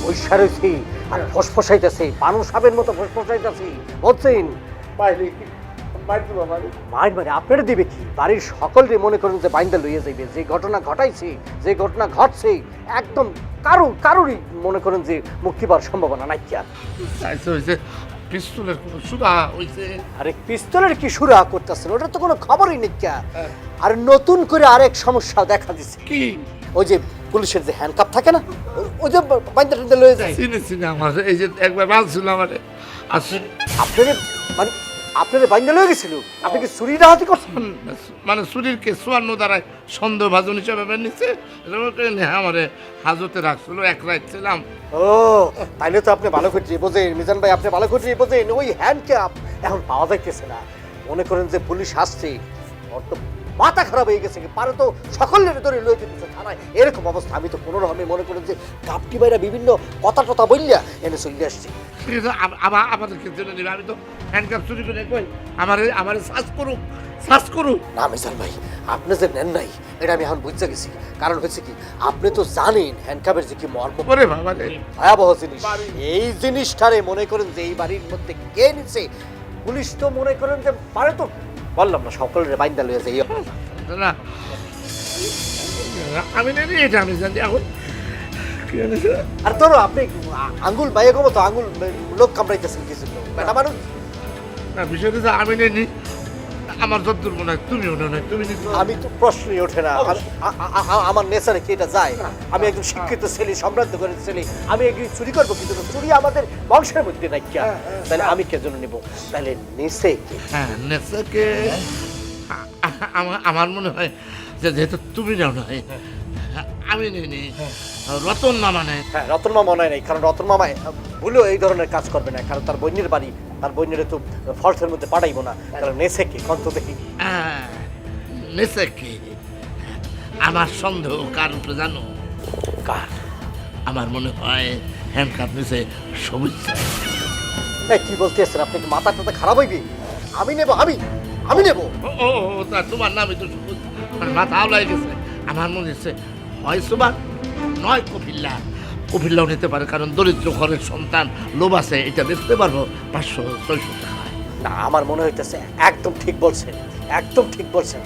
পয়সা রয়েছে আর ফসফসাইতেছে পানু সাবের মতো ফসফসাইতেছে বলছেন বাইরে মাইর মানে আপনারা দিবে কি বাড়ির সকলকে মনে করেন যে বাইন্দা লইয়া যাইবে যে ঘটনা ঘটাইছে যে ঘটনা ঘটছে একদম কারোরই মনে করেন যে মুক্তি পাওয়ার সম্ভাবনা নাই কি আর হয়েছে পিস্তলের কোনো সুরা হয়েছে আরে পিস্তলের কি সুরা করতেছেন ওটা তো কোনো খবরই নেই কি আর নতুন করে আরেক সমস্যা দেখা দিচ্ছে কি ওই যে পুলিশের যে হ্যান্ডকাপ থাকে না ওই যে বাইন্দা টান্দা লয়ে যায় চিনি আমার এই যে একবার মানছিল আমারে আপনাদের মানে আপনাদের বাইন্দা লয়ে গেছিল আপনি কি চুরি ডাহাতি করছেন মানে চুরির কে চুয়ান্ন দ্বারায় সন্দেহ ভাজন হিসাবে নিচ্ছে আমারে হাজতে রাখছিল এক রাত ছিলাম ও তাইলে তো আপনি ভালো করে বোঝেন মিজান ভাই আপনি ভালো করে বোঝেন ওই হ্যান্ডকাপ এখন পাওয়া যাইতেছে না মনে করেন যে পুলিশ আসছে ওর তো মাথা খারাপ হয়ে গেছে পারে তো সকলের ধরে লয়ে যেতেছে থানায় এরকম অবস্থা আমি তো কোনো রকমে মনে করেন যে গাপটি বাইরা বিভিন্ন কথা টথা বললিয়া এনে চলে আসছি আমাদেরকে জেনে নেবে আমি তো হ্যান্ডকাপ চুরি করে কই আমার সার্চ করুক না মিজান ভাই আপনি যে নেন নাই এটা আমি এখন বুঝতে গেছি কারণ হচ্ছে কি আপনি তো জানেন হ্যান্ডকাপের যে কি মর্ম ওরে বাবা রে ভয়াবহ জিনিস এই জিনিসটারে মনে করেন যে এই বাড়ির মধ্যে কে নিছে পুলিশ তো মনে করেন যে পারে তো বললাম না সকলের বাইন্দা লয়ে যাই না আমি নেই এটা আমি জানি এখন আর ধরো আপনি আঙ্গুল বাইয়ে গো তো আঙ্গুল লোক কামড়াইতেছেন কিছু বেটা মানুষ না বিষয়টা আমি নেই আমার যতদূর মনে হয় তুমি মনে হয় তুমি আমি তো প্রশ্নই ওঠে না আমার নেচারে কি এটা যায় আমি একজন শিক্ষিত ছেলে সম্রান্ত করে ছেলে আমি একদিন চুরি করবো কিন্তু চুরি আমাদের বংশের মধ্যে নাই কি তাহলে আমি কে জন্য নেবো তাহলে নেশে কে হ্যাঁ নেশাকে আমার মনে হয় যে যেহেতু তুমি যাও না আমি নেই রতন মামা নেই হ্যাঁ রতন মামা মনে নেই কারণ রতন মামা ভুলেও এই ধরনের কাজ করবে না কারণ তার বন্যের বাড়ি তার বন্যের তো ফলসের মধ্যে পাঠাইবো না কারণ নেশে কে কন্ত দেখি নেশাকে আমার সন্দেহ কার উপরে জানো কার আমার মনে হয় হ্যান্ডকাপ নিচে সবুজ কি বলতেছেন? আপনি কি মাথা টাথা খারাপ হইবি? আমি নেব, আমি নেব। ও তা তোমার নামই তো সবুজ, মাথা আওলাই গেছে। আমার মনে হচ্ছে হয় সুবান নয় কপিল্লা। কপিল্লাও নিতে পারে, কারণ দরিদ্র ঘরের সন্তান, লোভ আছে, এটা দেখতে পারবো 500-600 টাকা। না, আমার মনে হইতেছে একদম ঠিক বলছেন, একদম ঠিক বলছেন।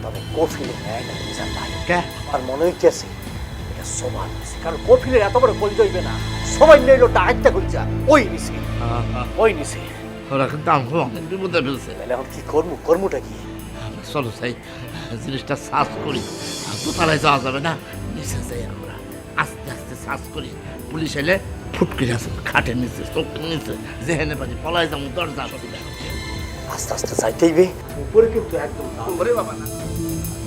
তবে কফিলে নেয় না মিজান ভাই। আমার মনে হইতেছে এটা সমান নিছে, কারণ কফিলের এত বড় কল যাইবে না। সবাই নিল ডাইরেক্টটা কইছা ওই নিছে, ওই নিছে। ওরা কিন্তু আমাকে অনেক বিপদে ফেলছে। তাহলে এখন কি করবো? কর্মটা কি? চলো চাই জিনিসটা সার্চ করি। দোতলায় যাওয়া যাবে না, নিচে যাই আমরা আস্তে আস্তে সার্চ করি। পুলিশ এলে ফুটকির আছে খাটের নিচে, চোখের নিচে, যেখানে পারি পলাই যাবো, দরজা আস্তে আস্তে যাইতেইবে। উপরে কিন্তু একদম উপরে বাবা না,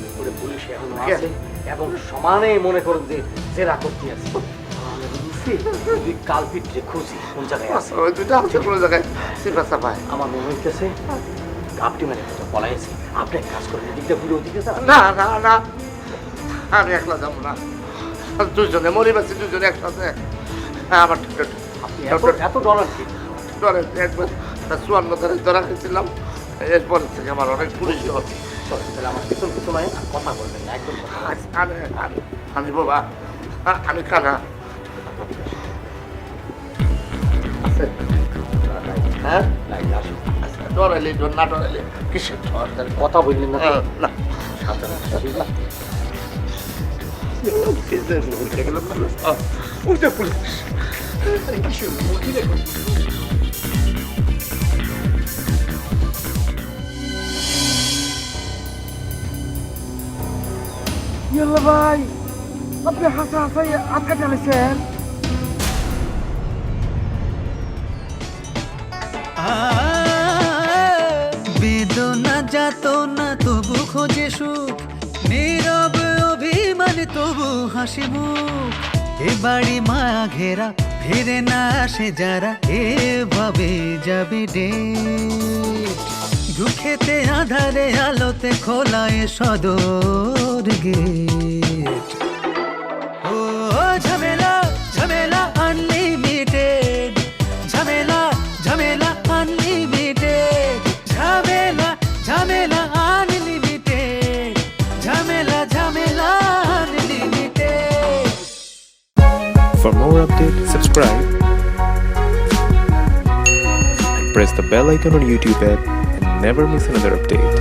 উপরে পুলিশ এখন আছে এবং সমানে মনে করেন যে জেরা করতে আছে। কালপিটে খুঁজি কোন জায়গায় আছে, ওই দুইটা আছে কোন জায়গায় সিফা সাফায়। আমার মনে হইতেছে আপনি মানে কোথাও পলাইছে। আপনি এক কাজ করেন, এদিকটা ঘুরে ওদিকে যান। না না না, আমি একলা যাবো না, দুজনে মরিবাসী, দুজনে একসাথে। হ্যাঁ, আমার ঠিক আছে। আপনি এত ডলার কি ডরে একবার 54 ধারে ধরা খেয়েছিলাম, এরপর থেকে আমার অনেক পুলিশ হচ্ছে। তাহলে আমার পিছন পিছন কথা বলবেন না, একদম আমি বাবা, আমি কানা। হ্যাঁ, ডরাইলে ডর, না ডরাইলে কিসের ডর? কথা বললেন না না, ভাই, আপনি হাসা হাসাই আটকা চালিয়েছেন। বেদনা যাতনা তবু খোঁজে সুখ, নীরব অভিমান তবু হাসি মুখ। এবারে মায়া ঘেরা ফিরে না আসে যারা, এভাবে যাবে ডেট। দুঃখেতে আধারে আলোতে খোলায় সদর গেট। ও ঝামেলা ঝামেলা আনলিমিটেড, ঝামেলা ঝামেলা আনলিমিটেড, ঝামেলা ঝামেলা আনলিমিটেড, ঝামেলা ঝামেলা unlimited. For more updates, subscribe and press the bell icon on YouTube app and never miss another update.